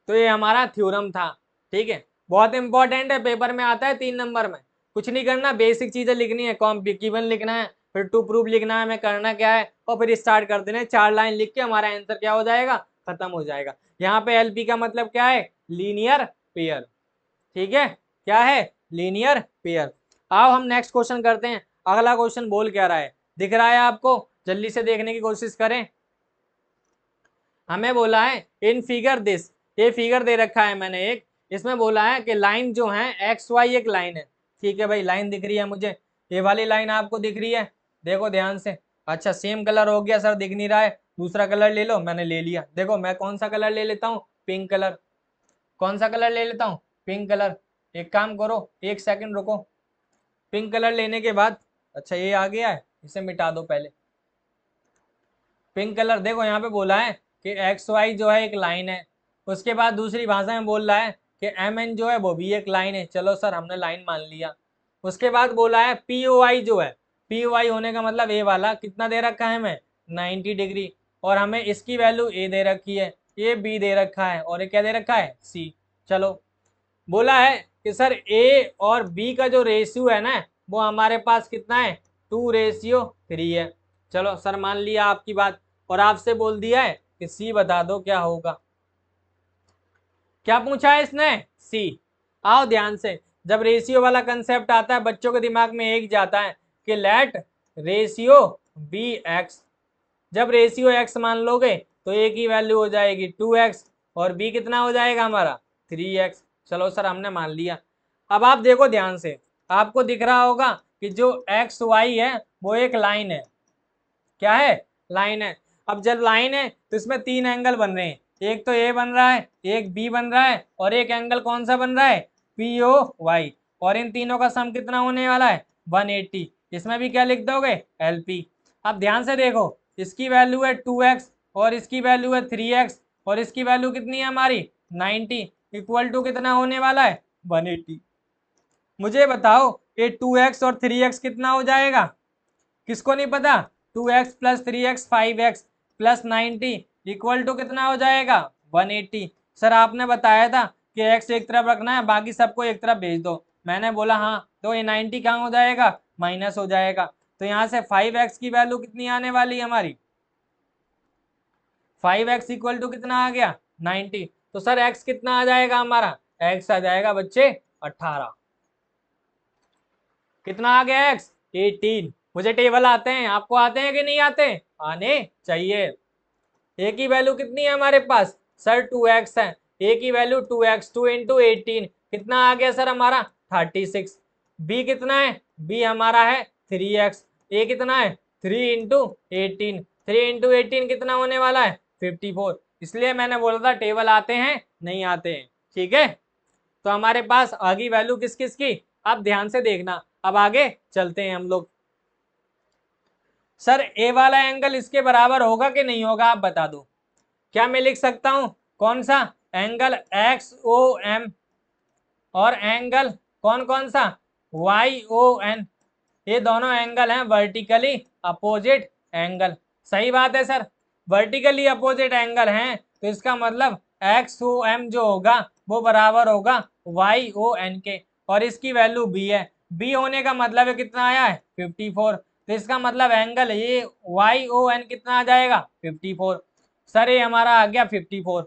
तो ये हमारा थ्योरम था। ठीक है, बहुत इंपॉर्टेंट है, पेपर में आता है 3 नंबर में। कुछ नहीं करना, बेसिक चीजें लिखनी है, गिवन लिखना है, फिर टू प्रूफ लिखना है, हमें करना क्या है, और फिर स्टार्ट कर देना है। 4 लाइन लिख के हमारा आंसर क्या हो जाएगा, खत्म हो जाएगा। यहाँ पे LP का मतलब क्या है, लीनियर पेयर। ठीक है, क्या है, लीनियर पेयर। आओ हम नेक्स्ट क्वेश्चन करते हैं। अगला क्वेश्चन बोल क्या रहा है, दिख रहा है आपको, जल्दी से देखने की कोशिश करें। हमें बोला है इन फिगर दिस, ये फिगर दे रखा है मैंने एक, इसमें बोला है कि लाइन जो है XY एक लाइन है। ठीक है भाई, लाइन दिख रही है मुझे, ये वाली लाइन आपको दिख रही है, देखो ध्यान से। अच्छा सेम कलर हो गया सर, दिख नहीं रहा है, दूसरा कलर ले लो, मैंने ले लिया। देखो मैं कौन सा कलर ले लेता हूँ, पिंक कलर। कौन सा कलर ले लेता हूँ, पिंक कलर। एक काम करो, एक सेकंड रुको, पिंक कलर लेने के बाद, अच्छा ये आ गया है, इसे मिटा दो पहले। पिंक कलर देखो यहाँ पे बोला है कि XY जो है एक लाइन है, उसके बाद दूसरी भाषा में बोल रहा है कि MN जो है वो भी एक लाइन है। चलो सर हमने लाइन मान लिया। उसके बाद बोला है POI जो है, POI होने का मतलब ए वाला कितना दे रखा है हमें, 90 डिग्री, और हमें इसकी वैल्यू A दे रखी है, ये B दे रखा है, और ये क्या दे रखा है, C। चलो बोला है कि सर A और B का जो रेशियो है ना, वो हमारे पास कितना है, 2:3 है। चलो सर मान लिया आपकी बात, और आपसे बोल दिया है कि C बता दो क्या होगा। क्या पूछा है इसने, C। आओ ध्यान से, जब रेशियो वाला कंसेप्ट आता है बच्चों के दिमाग में एक जाता है कि लेट रेशियो बी x। जब रेशियो x मान लोगे तो A की वैल्यू हो जाएगी 2x और B कितना हो जाएगा हमारा 3x। चलो सर हमने मान लिया। अब आप देखो ध्यान से, आपको दिख रहा होगा कि जो XY है वो एक लाइन है। क्या है, लाइन है। अब जब लाइन है तो इसमें 3 एंगल बन रहे हैं, एक तो A बन रहा है, एक B बन रहा है, और एक एंगल कौन सा बन रहा है, POY। और इन तीनों का सम कितना होने वाला है, 180। इसमें भी क्या लिख दोगे, LP। अब ध्यान से देखो, इसकी वैल्यू है 2x और इसकी वैल्यू है 3x, और इसकी वैल्यू कितनी है हमारी 90, इक्वल टू कितना होने वाला है 180। मुझे बताओ ये 2x और 3x कितना हो जाएगा, किसको नहीं पता, 2x plus 3x 5x plus 90 equal to कितना हो जाएगा 180। सर आपने बताया था कि x एक तरफ रखना है, बाकी सबको एक तरफ भेज दो। मैंने बोला हाँ, तो ये 90 कहाँ हो जाएगा, माइनस हो जाएगा। तो यहाँ से 5x की वैल्यू कितनी आने वाली है हमारी, 5x इक्वल टू कितना आ गया 90। तो सर x कितना आ जाएगा हमारा, x आ जाएगा बच्चे 18। कितना आ गया x, 18। मुझे टेबल आते हैं, आपको आते हैं कि नहीं आते, आने चाहिए। ए की वैल्यू कितनी है हमारे पास, सर 2x है, ए की वैल्यू 2x, 2 इंटू 18 कितना आ गया सर हमारा 36। बी कितना है, बी हमारा है 3x, ए कितना है 3 इंटू 18, 3 इंटू 18 कितना होने वाला है 54। इसलिए मैंने बोला था टेबल आते हैं नहीं आते हैं। ठीक है, तो हमारे पास आगे वैल्यू किस किस की, आप ध्यान से देखना। अब आगे चलते हैं हम लोग। सर ए वाला एंगल इसके बराबर होगा कि नहीं होगा, आप बता दो। क्या मैं लिख सकता हूं कौन सा एंगल एक्स ओ एम और एंगल कौन कौन सा वाई ओ एन, ये दोनों एंगल हैं वर्टिकली अपोजिट एंगल। सही बात है सर, वर्टिकली अपोजिट एंगल हैं तो इसका मतलब एक्स ओ एम जो होगा वो बराबर होगा वाई ओ एन के, और इसकी वैल्यू बी है। बी होने का मतलब है कितना आया है 54, तो इसका मतलब एंगल ये वाई ओ एन कितना आ जाएगा 54। सर ये हमारा आ गया 54,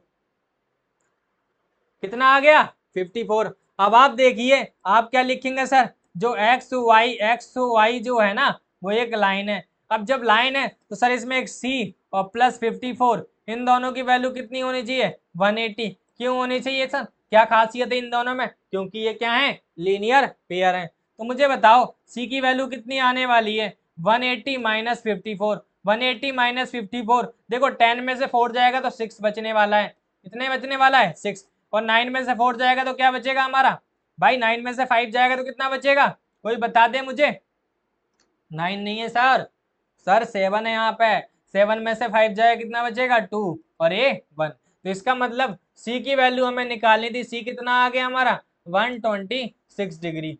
कितना आ गया 54। अब आप देखिए आप क्या लिखेंगे सर, जो एक्स वाई जो है ना वो एक लाइन है। अब जब लाइन है तो सर इसमें एक सी और प्लस 54, इन दोनों की वैल्यू कितनी होनी चाहिए 180। क्यों होनी चाहिए सर, क्या खासियत है इन दोनों में, क्योंकि ये क्या है लीनियर पेयर है। तो मुझे बताओ सी की वैल्यू कितनी आने वाली है 180 माइनस 54। 180 माइनस 54, देखो 10 में से 4 जाएगा तो 6 बचने वाला है। कितने बचने वाला है 6, और 9 में से 4 जाएगा तो क्या बचेगा हमारा भाई, 9 में से 5 जाएगा तो कितना बचेगा, कोई बता दे मुझे। 9 नहीं है सर, सर 7 है यहाँ पे। 7 में से 5 जाएगा कितना बचेगा 2 और ये 1। तो इसका मतलब सी की वैल्यू हमें निकालनी थी, सी कितना आ गया हमारा 126 डिग्री।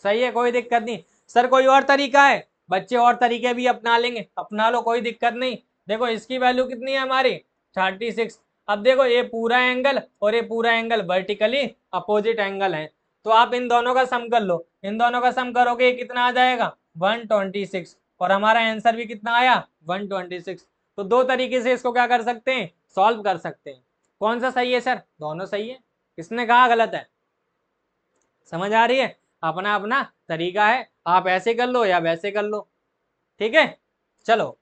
सही है, कोई दिक्कत नहीं। सर कोई और तरीका है, बच्चे और तरीके भी अपना लेंगे, अपना लो कोई दिक्कत नहीं। देखो इसकी वैल्यू कितनी है हमारी 36। अब देखो ये पूरा एंगल और ये पूरा एंगल वर्टिकली अपोजिट एंगल है, तो आप इन दोनों का सम कर लो। इन दोनों का सम करोगे ये कितना आ जाएगा 126, और हमारा आंसर भी कितना आया 126। तो दो तरीके से इसको क्या कर सकते हैं, सॉल्व कर सकते हैं। कौन सा सही है सर, दोनों सही है, किसने कहा गलत है, समझ आ रही है। अपना अपना तरीका है, आप ऐसे कर लो या वैसे कर लो, ठीक है। चलो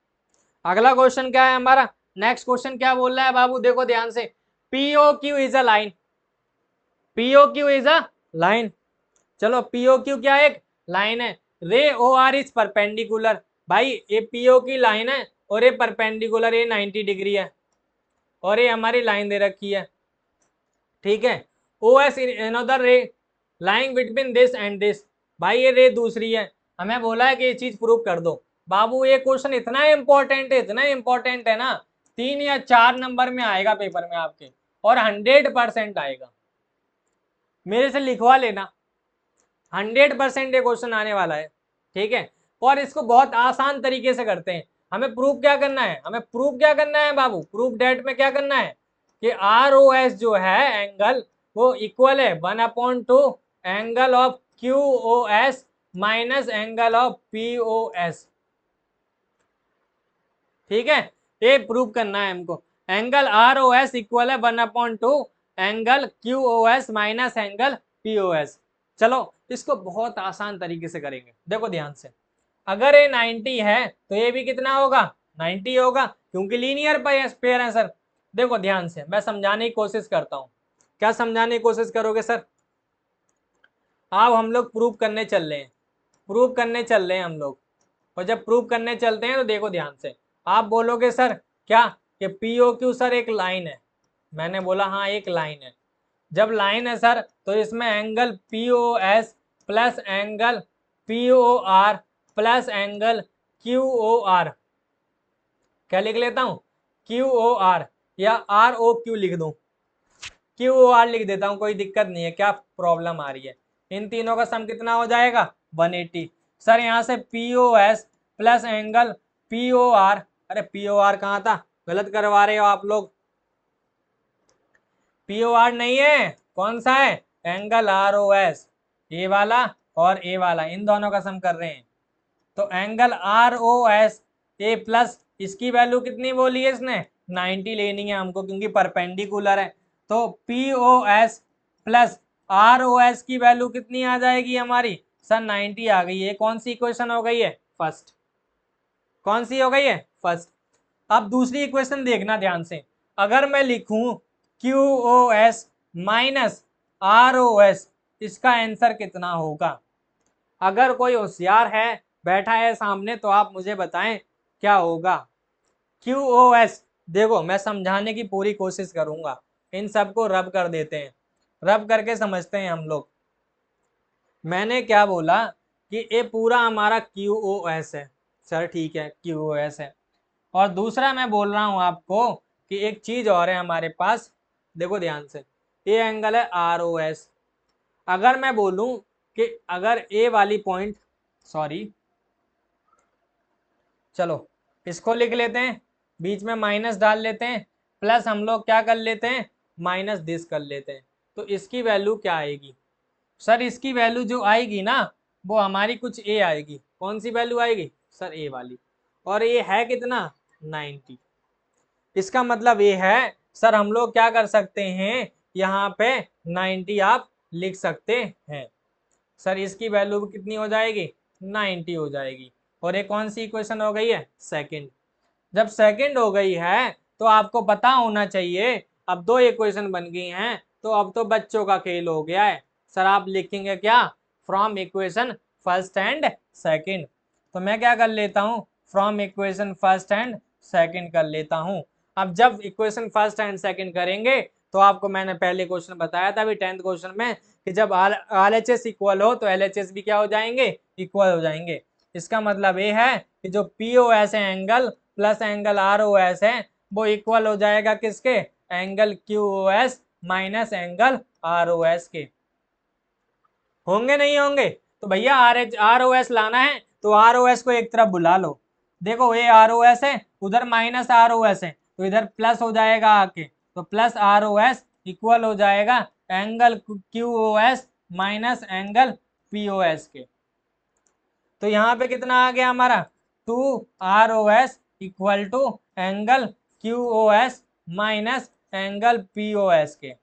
अगला क्वेश्चन क्या है हमारा, नेक्स्ट क्वेश्चन क्या बोल रहा है बाबू, देखो ध्यान से। PO Q is a line, PO Q is a line. चलो पीओ क्यू क्या एक लाइन है, रे ओ आर इज परपेंडिकुलर। भाई ये पीओ की लाइन है और ये परपेंडिकुलर, ये 90 डिग्री है और ये हमारी लाइन दे रखी है, ठीक है। O S in another ray lying between this and this, भाई ये रे दूसरी है, हमें बोला है कि ये चीज प्रूव कर दो। बाबू ये क्वेश्चन इतना इंपॉर्टेंट है, इतना इंपॉर्टेंट है ना, 3 या 4 नंबर में आएगा पेपर में आपके, और 100% आएगा, मेरे से लिखवा लेना। 100% ये क्वेश्चन आने वाला है, ठीक है। और इसको बहुत आसान तरीके से करते हैं। हमें प्रूफ क्या करना है, हमें प्रूफ क्या करना है बाबू, प्रूफ डेट में क्या करना है कि आर ओ एस जो है एंगल वो इक्वल है 1/2 angle of Q O S minus angle of P O S, ठीक है। ये प्रूव करना है हमको, angle R O S equal है 1/2 angle Q O S minus angle P O S. चलो इसको बहुत आसान तरीके से करेंगे, देखो ध्यान से। अगर ये 90 है तो ये भी कितना होगा 90 होगा, क्योंकि लीनियर पेयर है सर। देखो ध्यान से मैं समझाने की कोशिश करता हूँ, क्या समझाने की कोशिश करोगे सर। अब हम लोग प्रूव करने चल रहे हैं, प्रूव करने चल रहे हैं हम लोग, और जब प्रूव करने चलते हैं तो देखो ध्यान से, आप बोलोगे सर क्या कि पीओ क्यू सर एक लाइन है, मैंने बोला हाँ एक लाइन है। जब लाइन है सर तो इसमें angle P O S plus angle P O R plus angle Q O R, क्या लिख लेता हूँ क्यू ओ आर, या आर ओ क्यू लिख दूं, क्यू ओ आर लिख देता हूँ, कोई दिक्कत नहीं है, क्या प्रॉब्लम आ रही है। इन तीनों का सम कितना हो जाएगा 180। सर यहाँ से P O S plus angle P O R, अरे पी ओ आर कहाँ था, गलत करवा रहे हो आप लोग, पी ओ आर नहीं है, कौन सा है एंगल आर ओ एस, ए वाला और ए वाला, इन दोनों का सम कर रहे हैं। तो angle R O S A plus इसकी वैल्यू कितनी बोली है इसने 90 लेनी है हमको, क्योंकि परपेंडिकुलर है। तो P O S plus R O S की वैल्यू कितनी आ जाएगी हमारी सर 90 आ गई है। कौन सी इक्वेशन हो गई है फर्स्ट, कौन सी हो गई है फर्स्ट। अब दूसरी इक्वेशन देखना ध्यान से, अगर मैं लिखूं Q O S minus R O S, इसका आंसर कितना होगा। अगर कोई होशियार है बैठा है सामने तो आप मुझे बताएं क्या होगा। क्यू ओ एस, देखो मैं समझाने की पूरी कोशिश करूंगा, इन सबको रब कर देते हैं। रब करके समझते हैं हम लोग। मैंने क्या बोला कि ये पूरा हमारा QoS है। सर ठीक है, QoS है। और दूसरा मैं बोल रहा हूं आपको कि एक चीज और है हमारे पास, देखो ध्यान से, ये एंगल है ROS। अगर मैं बोलूं कि अगर ए वाली पॉइंट, सॉरी चलो इसको लिख लेते हैं, बीच में माइनस डाल लेते हैं, प्लस हम लोग क्या कर लेते हैं, माइनस दिस कर लेते हैं। तो इसकी वैल्यू क्या आएगी? सर इसकी वैल्यू जो आएगी ना, वो हमारी कुछ ए आएगी। कौन सी वैल्यू आएगी? सर ए वाली। और ये है कितना? 90। इसका मतलब ये है सर हम लोग क्या कर सकते हैं, यहाँ पे 90 आप लिख सकते हैं। सर इसकी वैल्यू कितनी हो जाएगी? 90 हो जाएगी। और ये कौन सी इक्वेशन हो गई है? सेकंड। जब सेकंड हो गई है तो आपको पता होना चाहिए, अब दो इक्वेशन बन गई हैं, तो अब तो बच्चों का खेल हो गया है। सर आप लिखेंगे क्या? From equation first and second. तो मैं क्या कर लेता हूँ, from equation first and second कर लेता हूँ। अब जब इक्वेशन फर्स्ट एंड सेकंड करेंगे तो आपको मैंने पहले क्वेश्चन बताया था अभी 10th क्वेश्चन में कि जब RHS इक्वल हो तो LHS भी क्या हो जाएंगे? इक्वल हो जाएंगे। इसका मतलब ये है कि जो POS है एंगल प्लस एंगल ROS है वो इक्वल हो जाएगा किसके? Angle QoS minus angle ROS के। होंगे नहीं होंगे? तो भैया ROS लाना है तो ROS को एक तरफ बुला लो। देखो ये ROS है, उधर माइनस ROS है, तो इधर प्लस हो जाएगा आके, तो प्लस ROS इक्वल हो जाएगा angle QoS minus angle POS के। तो यहाँ पे कितना आ गया हमारा? 2ROS equal to angle QoS minus angle POS के।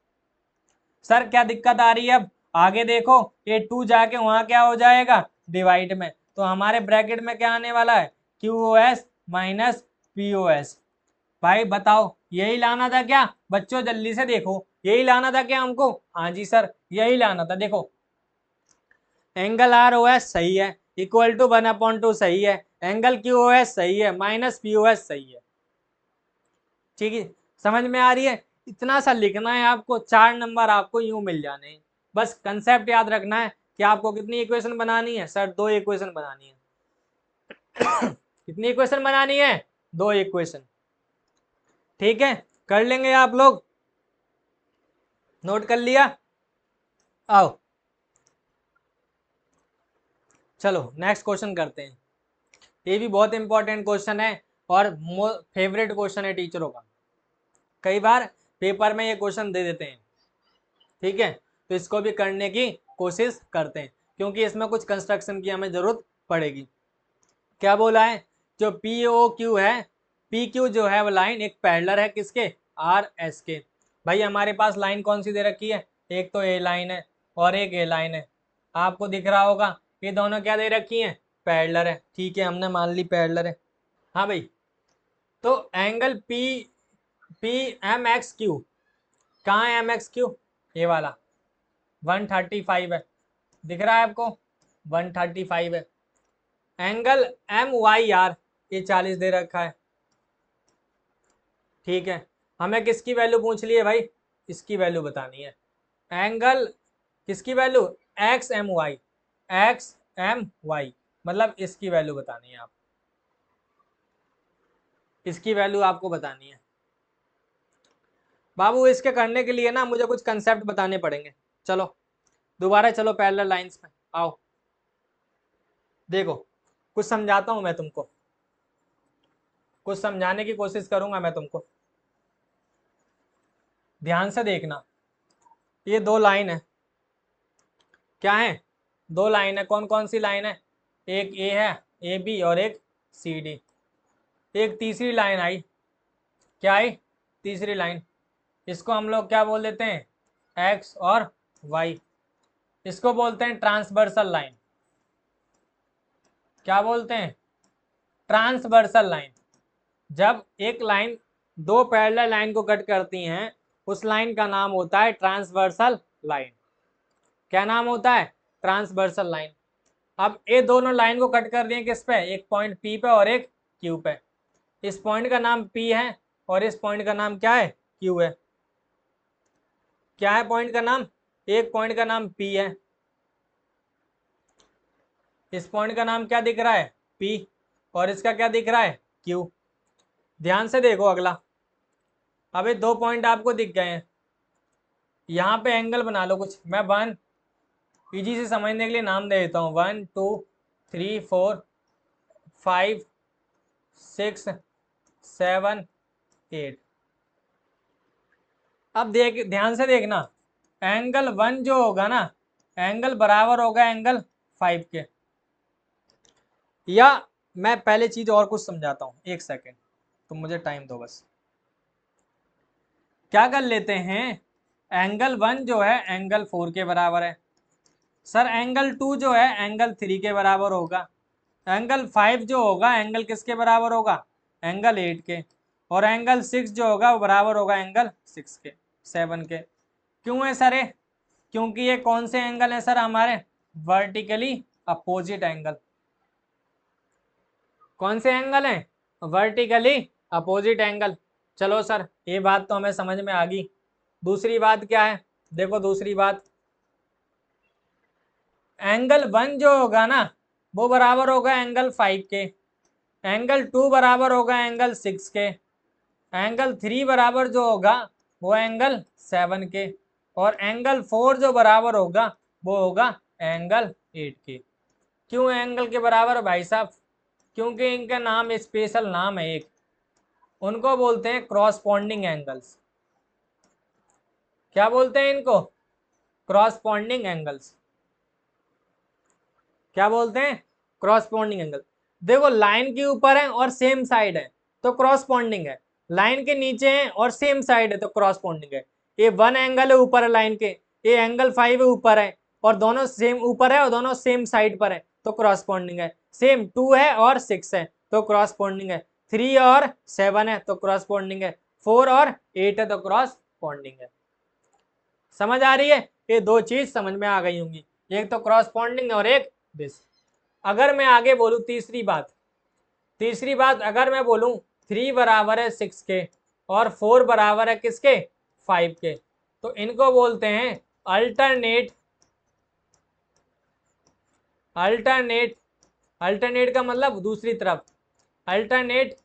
सर क्या दिक्कत आ रही है? अब आगे देखो, ये 2 जाके वहां क्या हो जाएगा? डिवाइड में। तो हमारे ब्रैकेट में क्या आने वाला है? QoS minus POS। भाई बताओ यही लाना था क्या? बच्चों जल्दी से देखो, यही लाना था क्या हमको? हाँ जी सर यही लाना था। देखो एंगल ROS सही है, इक्वल टू 1/2 सही है, एंगल QoS सही है, माइनस POS सही है। ठीक है, समझ में आ रही है? इतना सा लिखना है आपको, 4 नंबर आपको यूं मिल जाने हैं। बस कंसेप्ट याद रखना है कि आपको कितनी इक्वेशन बनानी है? सर 2 इक्वेशन बनानी है। कितनी इक्वेशन बनानी है? 2 इक्वेशन। ठीक है, कर लेंगे आप लोग? नोट कर लिया? आओ चलो नेक्स्ट क्वेश्चन करते हैं। ये भी बहुत इंपॉर्टेंट क्वेश्चन है और फेवरेट क्वेश्चन है टीचरों का। कई बार पेपर में ये क्वेश्चन दे देते हैं। ठीक है, तो इसको भी करने की कोशिश करते हैं क्योंकि इसमें कुछ कंस्ट्रक्शन की हमें जरूरत पड़ेगी। क्या बोला है? जो POQ है, PQ जो है वो लाइन एक पैरेलल है किसके? RS के। भाई हमारे पास लाइन कौन सी दे रखी है? एक तो ए लाइन है और एक ए लाइन है। आपको दिख रहा होगा ये दोनों क्या दे रखी हैं? पैरेलल है। ठीक है, हमने मान ली पैरेलल है। हाँ भाई, तो एंगल PMXQ कहाँ है? MXQ ये वाला 135 है, दिख रहा है आपको? 135 है। एंगल MYR ये 40 दे रखा है। ठीक है, हमें किसकी वैल्यू पूछ ली है भाई? इसकी वैल्यू बतानी है। एंगल किसकी वैल्यू? XMY, XMY मतलब इसकी वैल्यू बतानी है। आप इसकी वैल्यू आपको बतानी है बाबू। इसके करने के लिए ना मुझे कुछ कंसेप्ट बताने पड़ेंगे। चलो दोबारा चलो पैरेलल लाइंस में आओ। देखो कुछ समझाता हूं मैं तुमको, कुछ समझाने की कोशिश करूंगा मैं तुमको। ध्यान से देखना, ये 2 लाइन है। क्या है? 2 लाइन है। कौन कौन सी लाइन है? एक ए है, AB, और एक CD। एक तीसरी लाइन आई। क्या आई? तीसरी लाइन। इसको हम लोग क्या बोल देते हैं? X और Y। इसको बोलते हैं ट्रांसवर्सल लाइन। क्या बोलते हैं? Transversal line. जब एक लाइन 2 पैरेलल लाइन को कट करती हैं उस लाइन का नाम होता है ट्रांसवर्सल लाइन। क्या नाम होता है? Transversal line. अब ये दोनों लाइन को कट कर दिए किस पे? एक पॉइंट P पे और एक Q पे। इस पॉइंट का नाम P है और इस पॉइंट का नाम क्या है? Q है। क्या है पॉइंट का नाम? एक पॉइंट का नाम P है, इस पॉइंट का नाम क्या दिख रहा है P, और इसका क्या दिख रहा है Q। ध्यान से देखो अगला, अबे दो पॉइंट आपको दिख गए हैं, यहाँ पे एंगल बना लो कुछ। मैं वन इजी से समझने के लिए नाम दे देता हूँ, 1 2 3 4 5 6 7 8। अब देख ध्यान से देखना, एंगल 1 जो होगा ना, एंगल बराबर होगा एंगल 5 के। या मैं पहले चीज और कुछ समझाता हूँ, एक सेकेंड तुम मुझे टाइम दो बस। क्या कर लेते हैं, एंगल 1 जो है एंगल 4 के बराबर है सर, एंगल 2 जो है एंगल 3 के बराबर होगा, एंगल 5 जो होगा एंगल किसके बराबर होगा, एंगल 8 के, और एंगल 6 जो होगा वो बराबर होगा एंगल 6 के 7 के। क्यों है सर ये, क्योंकि ये कौन से एंगल है सर हमारे, वर्टिकली अपोजिट एंगल। कौन से एंगल है, वर्टिकली अपोजिट एंगल। चलो सर ये बात तो हमें समझ में आ गई। दूसरी बात क्या है, देखो दूसरी बात, एंगल 1 जो होगा ना वो बराबर होगा एंगल 5 के, एंगल 2 बराबर होगा एंगल 6 के, एंगल 3 बराबर जो होगा वो एंगल 7 के, और एंगल 4 जो बराबर होगा वो होगा एंगल 8 के। क्यों एंगल के बराबर भाई साहब, क्योंकि इनका नाम स्पेशल नाम है एक, उनको बोलते हैं क्रॉसपॉन्डिंग एंगल्स। क्या बोलते हैं इनको, क्रॉसपॉन्डिंग एंगल्स। क्या बोलते हैं, क्रॉसपॉन्डिंग एंगल। देखो लाइन के ऊपर है और सेम साइड है तो क्रॉसपॉन्डिंग है, लाइन के नीचे है और सेम साइड है तो क्रॉसपॉन्डिंग है। ये 1 एंगल है ऊपर है लाइन के, ये एंगल 5 है ऊपर है, और दोनों सेम ऊपर है और दोनों सेम साइड पर है तो क्रॉसपॉन्डिंग है। सेम 2 है और 6 है तो क्रॉसपॉन्डिंग है, 3 और 7 है तो क्रॉसपॉन्डिंग है, 4 और 8 है तो क्रॉसपॉन्डिंग है। समझ आ रही है, ये दो चीज समझ में आ गई होंगी, एक तो क्रॉसपॉन्डिंग और एक दिस। अगर मैं आगे बोलूं तीसरी बात, तीसरी बात अगर मैं बोलूं 3 बराबर है 6 के और 4 बराबर है किसके, 5 के, तो इनको बोलते हैं अल्टरनेट। अल्टरनेट, अल्टरनेट का मतलब दूसरी तरफ, अल्टरनेट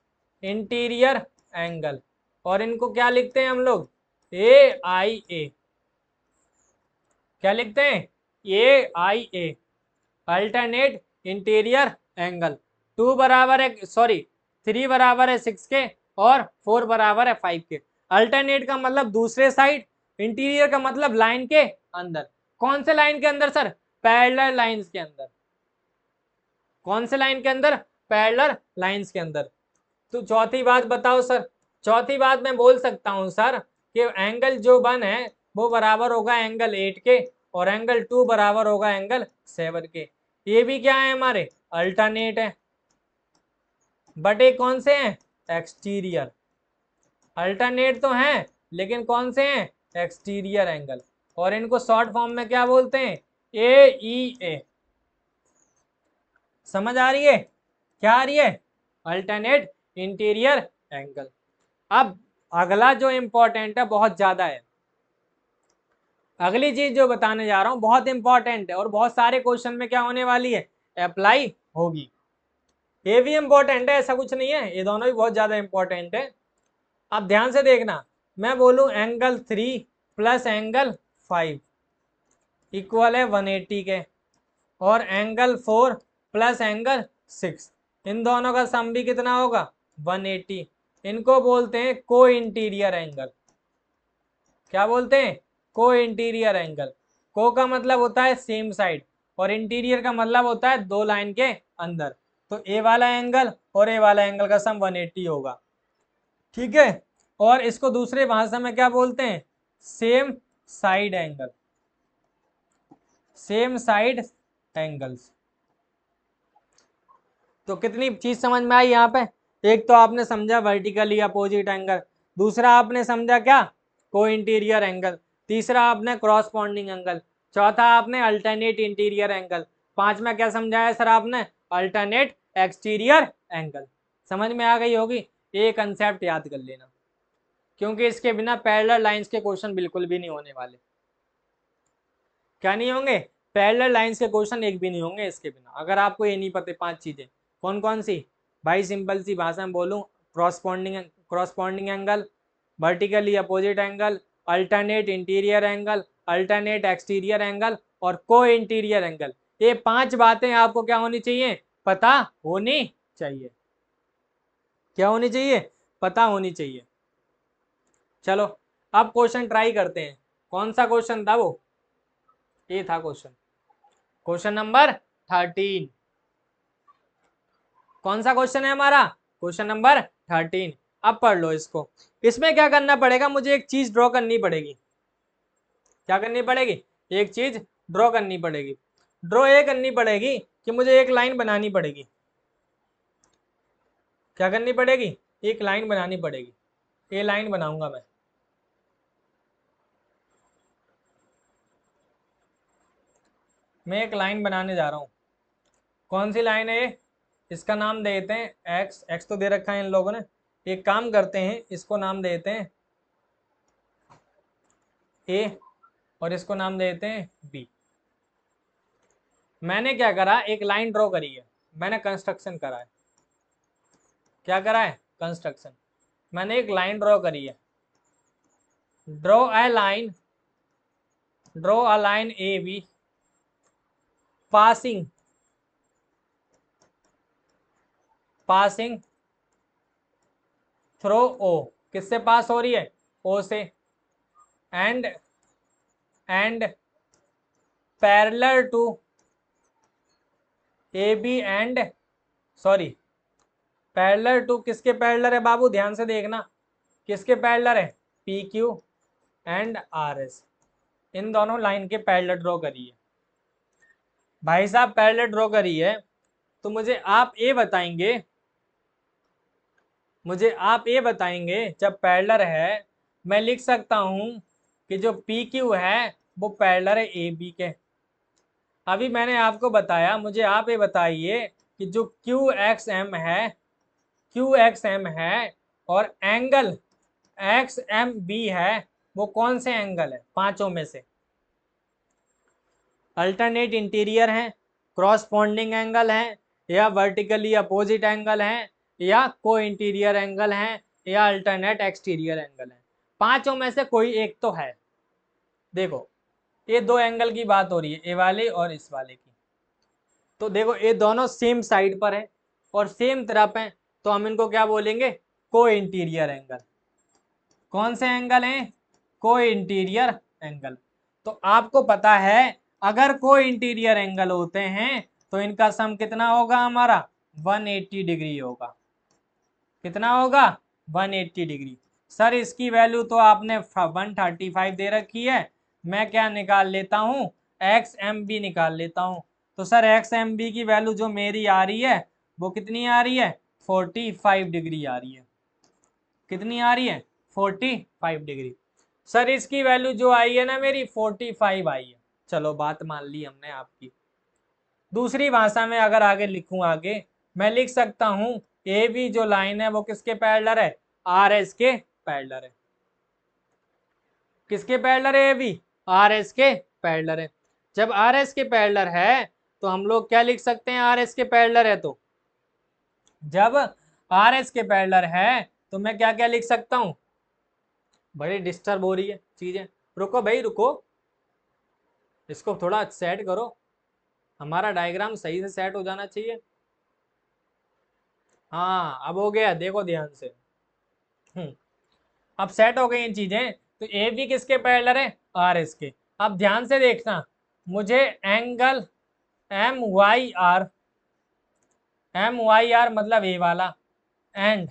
इंटीरियर एंगल, और इनको क्या लिखते हैं हम लोग, AIA। क्या लिखते हैं, AIA, अल्टरनेट इंटीरियर एंगल। 2 बराबर है सॉरी 3 बराबर है 6 के और 4 बराबर है 5 के। अल्टरनेट का मतलब दूसरे साइड, इंटीरियर का मतलब लाइन के अंदर। कौन से लाइन के अंदर सर, पैरेलल लाइंस के अंदर। कौन से लाइन के अंदर, पैरेलल लाइंस के अंदर। तो चौथी बात बताओ सर, चौथी बात मैं बोल सकता हूं सर कि एंगल जो 1 है वो बराबर होगा एंगल 8 के, और एंगल 2 बराबर होगा एंगल 7 के। ये भी क्या है हमारे, अल्टरनेट है, बट ये कौन से हैं, एक्सटीरियर। अल्टरनेट तो हैं लेकिन कौन से हैं, एक्सटीरियर एंगल, और इनको शॉर्ट फॉर्म में क्या बोलते हैं, AEA। समझ आ रही है, क्या आ रही है, अल्टरनेट इंटीरियर एंगल। अब अगला जो इंपॉर्टेंट है बहुत ज्यादा है, अगली चीज जो बताने जा रहा हूं बहुत इंपॉर्टेंट है और बहुत सारे क्वेश्चन में क्या होने वाली है, अप्लाई होगी। ये भी इंपॉर्टेंट है, ऐसा कुछ नहीं है, ये दोनों भी बहुत ज्यादा इंपॉर्टेंट है। अब ध्यान से देखना, मैं बोलूं एंगल 3 प्लस एंगल 5 इक्वल है 180 के, और एंगल 4 प्लस एंगल 6, इन दोनों का सम भी कितना होगा, 180। इनको बोलते हैं को इंटीरियर एंगल। क्या बोलते हैं, को इंटीरियर एंगल। को का मतलब होता है सेम साइड, और इंटीरियर का मतलब होता है दो लाइन के अंदर। तो ए वाला एंगल और ए वाला एंगल का सम 180 होगा, ठीक है। और इसको दूसरे भाषा में क्या बोलते हैं, same side angle, same side angles. तो कितनी चीज समझ में आई यहाँ पे, एक तो आपने समझा वर्टिकली अपोजिट एंगल, दूसरा आपने समझा क्या, को इंटीरियर एंगल, तीसरा आपने क्रॉसपॉन्डिंग एंगल, चौथा आपने अल्टरनेट इंटीरियर एंगल, पांचवा क्या समझाया सर आपने, अल्टरनेट एक्सटीरियर एंगल। समझ में आ गई होगी, ये कंसेप्ट याद कर लेना, क्योंकि इसके बिना पैरेलल लाइंस के क्वेश्चन बिल्कुल भी नहीं होने वाले। क्या नहीं होंगे, पैरेलल लाइंस के क्वेश्चन एक भी नहीं होंगे इसके बिना। अगर आपको ये नहीं पता 5 चीजें कौन कौन सी भाई, सिंपल सी भाषा में बोलूं, corresponding angle, vertically opposite angle, alternate interior angle, alternate exterior angle और को इंटीरियर एंगल। ये 5 बातें आपको क्या होनी चाहिए, पता होनी चाहिए। क्या होनी चाहिए, पता होनी चाहिए। चलो अब क्वेश्चन ट्राई करते हैं। कौन सा क्वेश्चन था वो, ये था क्वेश्चन नंबर 13। कौन सा क्वेश्चन है हमारा, क्वेश्चन नंबर 13। अब पढ़ लो इसको। इसमें क्या करना पड़ेगा, मुझे एक चीज ड्रॉ करनी पड़ेगी। क्या करनी पड़ेगी, एक चीज ड्रॉ करनी पड़ेगी। ड्रॉ ये करनी पड़ेगी कि मुझे एक लाइन बनानी पड़ेगी। क्या करनी पड़ेगी, एक लाइन बनानी पड़ेगी। ये लाइन बनाऊंगा मैं एक लाइन बनाने जा रहा हूं। कौन सी लाइन है ये, इसका नाम देते हैं एक्स। एक्स तो दे रखा है इन लोगों ने। एक काम करते हैं, इसको नाम देते हैं ए और इसको नाम देते हैं बी। मैंने क्या करा, एक लाइन ड्रॉ करी है, मैंने कंस्ट्रक्शन करा है। क्या करा है, कंस्ट्रक्शन। मैंने एक लाइन ड्रॉ करी है। Draw a line, draw a line A B passing through O. किससे पास हो रही है, ओ से। And parallel to A B and sorry parallel to, किसके पैरेलल है बाबू, ध्यान से देखना, किसके पैरेलल है, P Q and R S. इन दोनों लाइन के पैरेलल ड्रॉ करिए। भाई साहब पैरेलल ड्रॉ करी है, तो मुझे आप ये बताएंगे, जब पैरेलल है मैं लिख सकता हूं कि जो पी क्यू है वो पैरेलल है ए बी के। अभी मैंने आपको बताया, मुझे आप ये बताइए कि जो क्यू एक्स एम है और एंगल एक्स एम बी है, वो कौन से एंगल है पांचों में से। अल्टरनेट इंटीरियर है, क्रॉसपॉन्डिंग एंगल है, या वर्टिकली अपोजिट एंगल है, या को इंटीरियर एंगल है, या अल्टरनेट एक्सटीरियर एंगल है। पांचों में से कोई एक तो है। देखो ये दो एंगल की बात हो रही है, ए वाले और इस वाले की। तो देखो ये दोनों सेम साइड पर है और सेम तरफ है, तो हम इनको क्या बोलेंगे, को इंटीरियर एंगल। कौन से एंगल हैं, को इंटीरियर एंगल। तो आपको पता है अगर को इंटीरियर एंगल होते हैं तो इनका सम कितना होगा हमारा, 180 डिग्री होगा। कितना होगा, 180 डिग्री। सर इसकी वैल्यू तो आपने 135 दे रखी है, मैं क्या निकाल लेता हूँ, एक्स एम बी निकाल लेता हूँ। तो सर एक्स एम बी की वैल्यू जो मेरी आ रही है वो कितनी आ रही है, 45 डिग्री आ रही है। कितनी आ रही है, 45 डिग्री। सर इसकी वैल्यू जो आई है ना मेरी 45 आई है। चलो बात मान ली हमने आपकी। दूसरी भाषा में अगर आगे लिखूं, आगे मैं लिख सकता हूं ए बी जो लाइन है वो किसके पैरेलल है, आर एस के पैरेलल है। किसके पैरेलल है, ए बी आर एस के पैरेलल है। जब आर एस के पैरेलल है तो हम लोग क्या लिख सकते हैं, आर एस के पैरेलल है तो जब आर एस के पैरेलल है तो मैं क्या क्या लिख सकता हूं, बड़ी डिस्टर्ब हो रही है चीजें, रुको भाई रुको, इसको थोड़ा सेट करो, हमारा डायग्राम सही से सेट हो जाना चाहिए। हाँ अब हो गया, देखो ध्यान से। अब सेट हो गई इन चीजें। तो ए बी किसके पैरेलल है, आर एस के। अब ध्यान से देखना, मुझे एंगल एम वाई आर मतलब ए वाला, and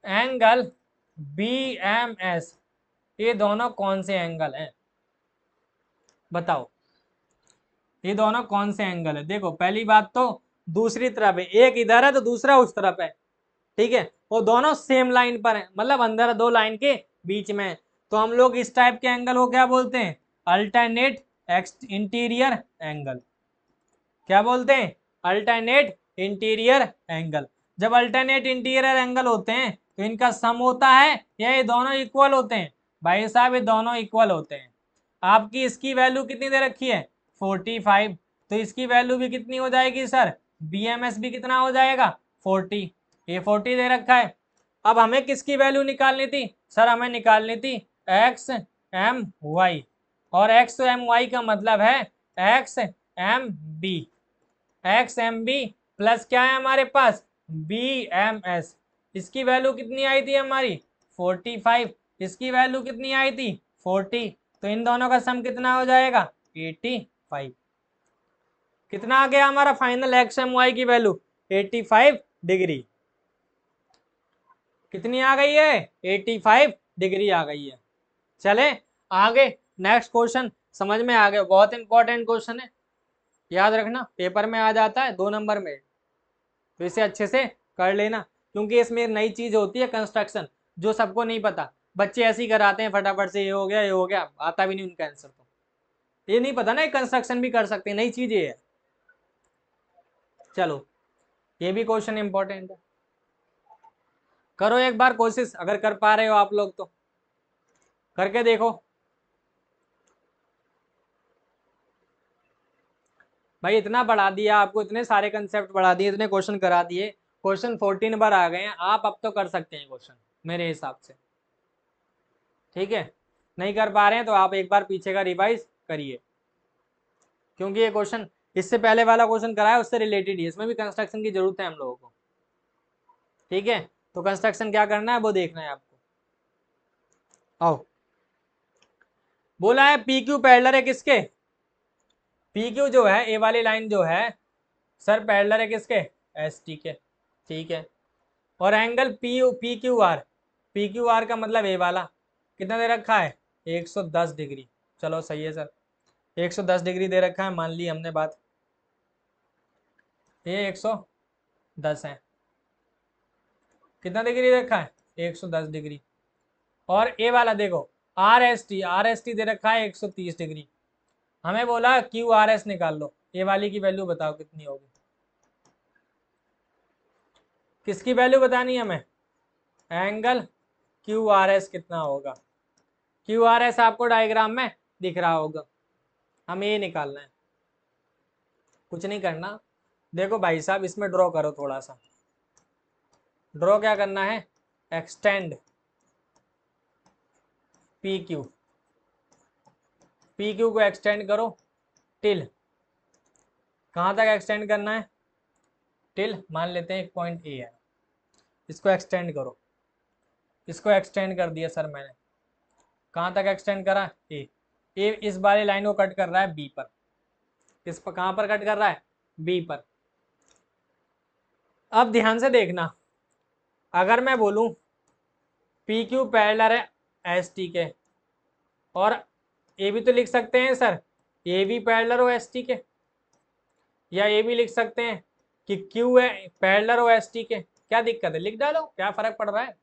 angle B M S, ये दोनों कौन से एंगल हैं बताओ, ये दोनों कौन से एंगल है। देखो पहली बात तो दूसरी तरफ है, एक इधर है तो दूसरा उस तरफ है, ठीक है, वो दोनों सेम लाइन पर है, मतलब अंदर दो लाइन के बीच में। तो हम लोग इस टाइप के एंगल को क्या बोलते हैं, अल्टरनेट इंटीरियर एंगल। क्या बोलते हैं, अल्टरनेट इंटीरियर एंगल। जब अल्टरनेट इंटीरियर एंगल होते हैं तो इनका सम होता है या ये दोनों इक्वल होते हैं, भाई साहब ये दोनों इक्वल होते हैं। आपकी इसकी वैल्यू कितनी दे रखी है 45, तो इसकी वैल्यू भी कितनी हो जाएगी सर, BMS भी कितना हो जाएगा 40, ये 40 दे रखा है। अब हमें किसकी वैल्यू निकालनी थी सर, हमें निकालनी थी एक्स एम वाई, और एक्स एम वाई का मतलब है X M B, X M B plus क्या है हमारे पास BMS। इसकी वैल्यू कितनी आई थी हमारी 45, इसकी वैल्यू कितनी आई थी 40, तो इन दोनों का सम कितना हो जाएगा 85। कितना आ गया हमारा फाइनल एक्स एम वाई की वैल्यू 85 डिग्री, कितनी आ गई है 85 डिग्री आ गई है। चले आगे, नेक्स्ट क्वेश्चन समझ में आ गया, बहुत इंपॉर्टेंट क्वेश्चन है, याद रखना पेपर में आ जाता है 2 नंबर में, तो इसे अच्छे से कर लेना, क्योंकि इसमें एक नई चीज होती है कंस्ट्रक्शन, जो सबको नहीं पता, बच्चे ऐसे ही कराते हैं फटाफट से, ये हो गया ये हो गया, आता भी नहीं उनका आंसर, तो ये नहीं पता ना कंस्ट्रक्शन भी कर सकते हैं, नई चीज ये है। चलो ये भी क्वेश्चन इंपॉर्टेंट है, करो एक बार कोशिश, अगर कर पा रहे हो आप लोग तो करके देखो। भाई इतना बढ़ा दिया आपको, इतने सारे कंसेप्ट बढ़ा दिए, इतने क्वेश्चन करा दिए, क्वेश्चन 14 बार आ गए हैं, आप अब तो कर सकते हैं क्वेश्चन मेरे हिसाब से, ठीक है। नहीं कर पा रहे हैं तो आप एक बार पीछे का रिवाइज करिए, क्योंकि ये क्वेश्चन इससे पहले वाला क्वेश्चन कराया उससे रिलेटेड ही, इसमें भी कंस्ट्रक्शन की जरूरत है हम लोगों को, ठीक है। तो कंस्ट्रक्शन क्या करना है वो देखना है आपको। आओ, बोला है PQ पैरेलल है किसके, PQ जो है ए वाली लाइन जो है सर पैरेलल है किसके ST के, ठीक है। और एंगल PQR, PQR का मतलब ए वाला कितना दे रखा है 110 डिग्री, चलो सही है सर, 110 डिग्री दे रखा है, मान ली हमने बात, ये 110 है, कितना डिग्री दे रखा है 110 डिग्री। और ए वाला देखो RST दे रखा है 130 डिग्री, हमें बोला QRS निकाल लो, ए वाली की वैल्यू बताओ कितनी होगी, किसकी वैल्यू बतानी है हमें, एंगल QRS कितना होगा, QRS आपको डायग्राम में दिख रहा होगा, हमें ये निकालना है, कुछ नहीं करना, देखो भाई साहब इसमें ड्रॉ करो थोड़ा सा, ड्रॉ क्या करना है, एक्सटेंड PQ, PQ को एक्सटेंड करो टिल, कहाँ तक एक्सटेंड करना है टिल, मान लेते हैं एक पॉइंट ए है, इसको एक्सटेंड करो, इसको एक्सटेंड कर दिया सर मैंने, कहाँ तक एक्सटेंड करा ए इस वाली लाइन को कट कर रहा है बी पर, किस पर, कहाँ पर कट कर रहा है बी पर। अब ध्यान से देखना, अगर मैं बोलूं PQ पैरेलल है ST के, और ए भी तो लिख सकते हैं सर ए भी पैरेलल हो ST के, या ये भी लिख सकते हैं कि Q है पैरेलल हो ST के, क्या दिक्कत है, लिख डालो, क्या फर्क पड़ रहा है,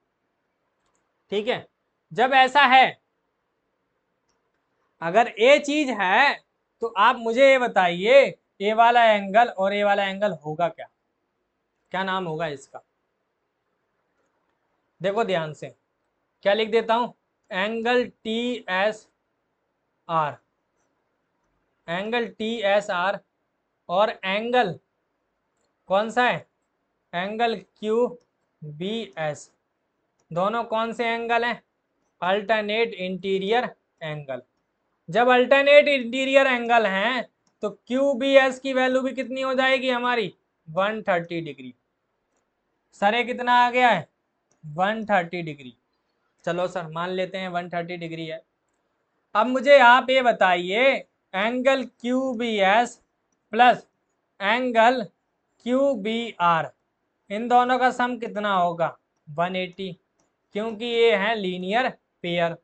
ठीक है। जब ऐसा है, अगर ए चीज है, तो आप मुझे ये बताइए ए वाला एंगल और ए वाला एंगल होगा क्या, क्या नाम होगा इसका, देखो ध्यान से, क्या लिख देता हूं, एंगल TSR, एंगल TSR, और एंगल कौन सा है, एंगल QBS, दोनों कौन से एंगल हैं, अल्टरनेट इंटीरियर एंगल। जब अल्टरनेट इंटीरियर एंगल हैं तो QBS की वैल्यू भी कितनी हो जाएगी हमारी 130 डिग्री, सर ये कितना आ गया है 130 डिग्री, चलो सर मान लेते हैं 130 डिग्री है। अब मुझे आप ये बताइए angle QBS plus angle QBR, इन दोनों का सम कितना होगा 180, क्योंकि ये है लीनियर पेयर।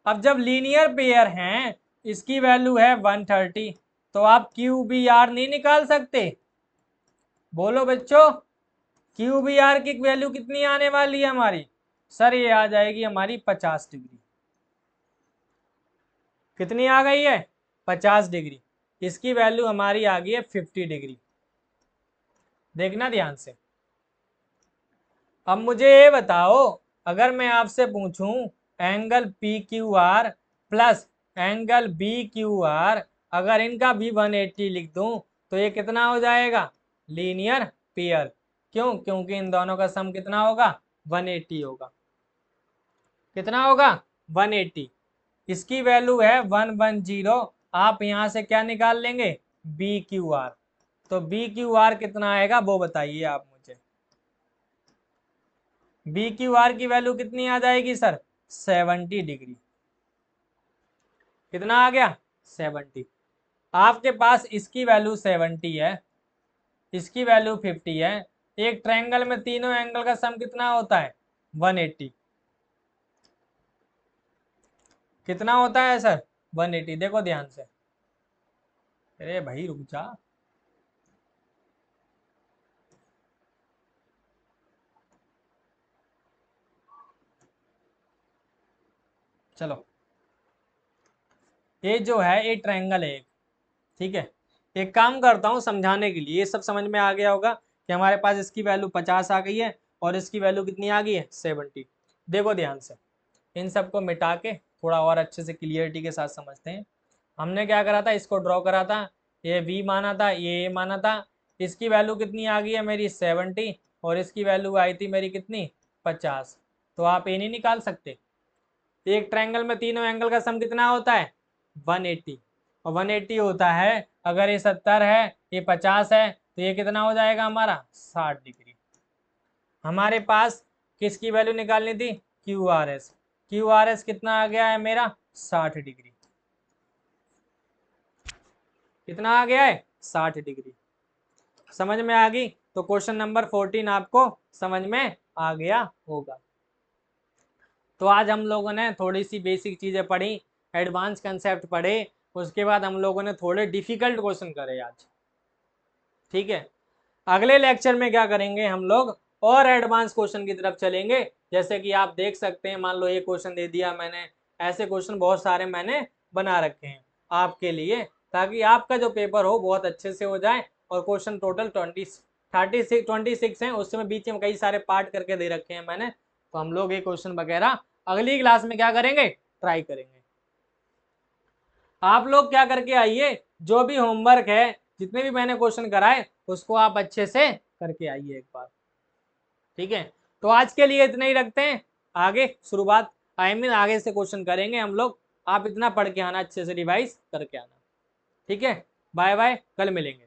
अब जब लीनियर पेयर हैं, इसकी वैल्यू है 130, तो आप QBR नहीं निकाल सकते, बोलो बच्चों QBR की वैल्यू कितनी आने वाली है हमारी, सर ये आ जाएगी हमारी 50 डिग्री, कितनी आ गई है 50 डिग्री, इसकी वैल्यू हमारी आ गई है 50 डिग्री, देखना ध्यान से। अब मुझे ये बताओ, अगर मैं आपसे पूछूं angle PQR plus angle B Q R, अगर इनका भी 180 लिख दूं तो ये कितना हो जाएगा, लीनियर पेयर। क्यों, क्योंकि इन दोनों का सम कितना होगा, 180 होगा। कितना होगा, 180। इसकी वैल्यू है 110। आप यहां से क्या निकाल लेंगे, बी क्यू आर। तो बी क्यू आर कितना आएगा वो बताइए आप मुझे। बी क्यू आर की वैल्यू कितनी आ जाएगी सर, 70 डिग्री। कितना आ गया, 70। आपके पास इसकी वैल्यू 70 है, इसकी वैल्यू 50 है। एक ट्रायंगल में तीनों एंगल का सम कितना होता है, 180। कितना होता है सर, 180। देखो ध्यान से, अरे भाई रुक जा। चलो, ये जो है ये ट्रायंगल है एक, ठीक है। एक काम करता हूँ समझाने के लिए, ये सब समझ में आ गया होगा कि हमारे पास इसकी वैल्यू 50 आ गई है और इसकी वैल्यू कितनी आ गई है, 70। देखो ध्यान से, इन सबको मिटा के थोड़ा और अच्छे से क्लियरिटी के साथ समझते हैं। हमने क्या करा था, इसको ड्रॉ करा था, ये v माना था, ये a माना था। इसकी वैल्यू कितनी आ गई है मेरी, 70, और इसकी वैल्यू आई थी मेरी कितनी, 50। तो आप ये नहीं निकाल सकते, एक ट्रायंगल में तीनों एंगल का सम कितना होता है, 180। और 180 होता है, अगर ये 70 है, ये 50 है, तो ये कितना हो जाएगा हमारा, 60 डिग्री। हमारे पास किसकी वैल्यू निकालनी थी, Q R S. Q R S कितना आ गया है मेरा, 60 डिग्री। कितना आ गया है, 60 डिग्री। समझ में आ गई, तो क्वेश्चन नंबर 14 आपको समझ में आ गया होगा। तो आज हम लोगों ने थोड़ी सी बेसिक चीजें पढ़ी, एडवांस कंसेप्ट पढ़े, उसके बाद हम लोगों ने थोड़े डिफिकल्ट क्वेश्चन करे आज, ठीक है। अगले लेक्चर में क्या करेंगे हम लोग, और एडवांस क्वेश्चन की तरफ चलेंगे। जैसे कि आप देख सकते हैं, मान लो ये क्वेश्चन दे दिया मैंने, ऐसे क्वेश्चन बहुत सारे मैंने बना रखे हैं आपके लिए, ताकि आपका जो पेपर हो बहुत अच्छे से हो जाए। और क्वेश्चन टोटल 26 हैं, उसमें बीच में कई सारे पार्ट करके दे रखे हैं मैंने। तो हम लोग ये क्वेश्चन वगैरह अगली क्लास में क्या करेंगे, ट्राई करेंगे। आप लोग क्या करके आइए, जो भी होमवर्क है, जितने भी मैंने क्वेश्चन कराए, उसको आप अच्छे से करके आइए एक बार, ठीक है। तो आज के लिए इतना ही रखते हैं, आगे शुरुआत आगे से क्वेश्चन करेंगे हम लोग। आप इतना पढ़ के आना, अच्छे से रिवाइज करके आना, ठीक है। बाय बाय, कल मिलेंगे।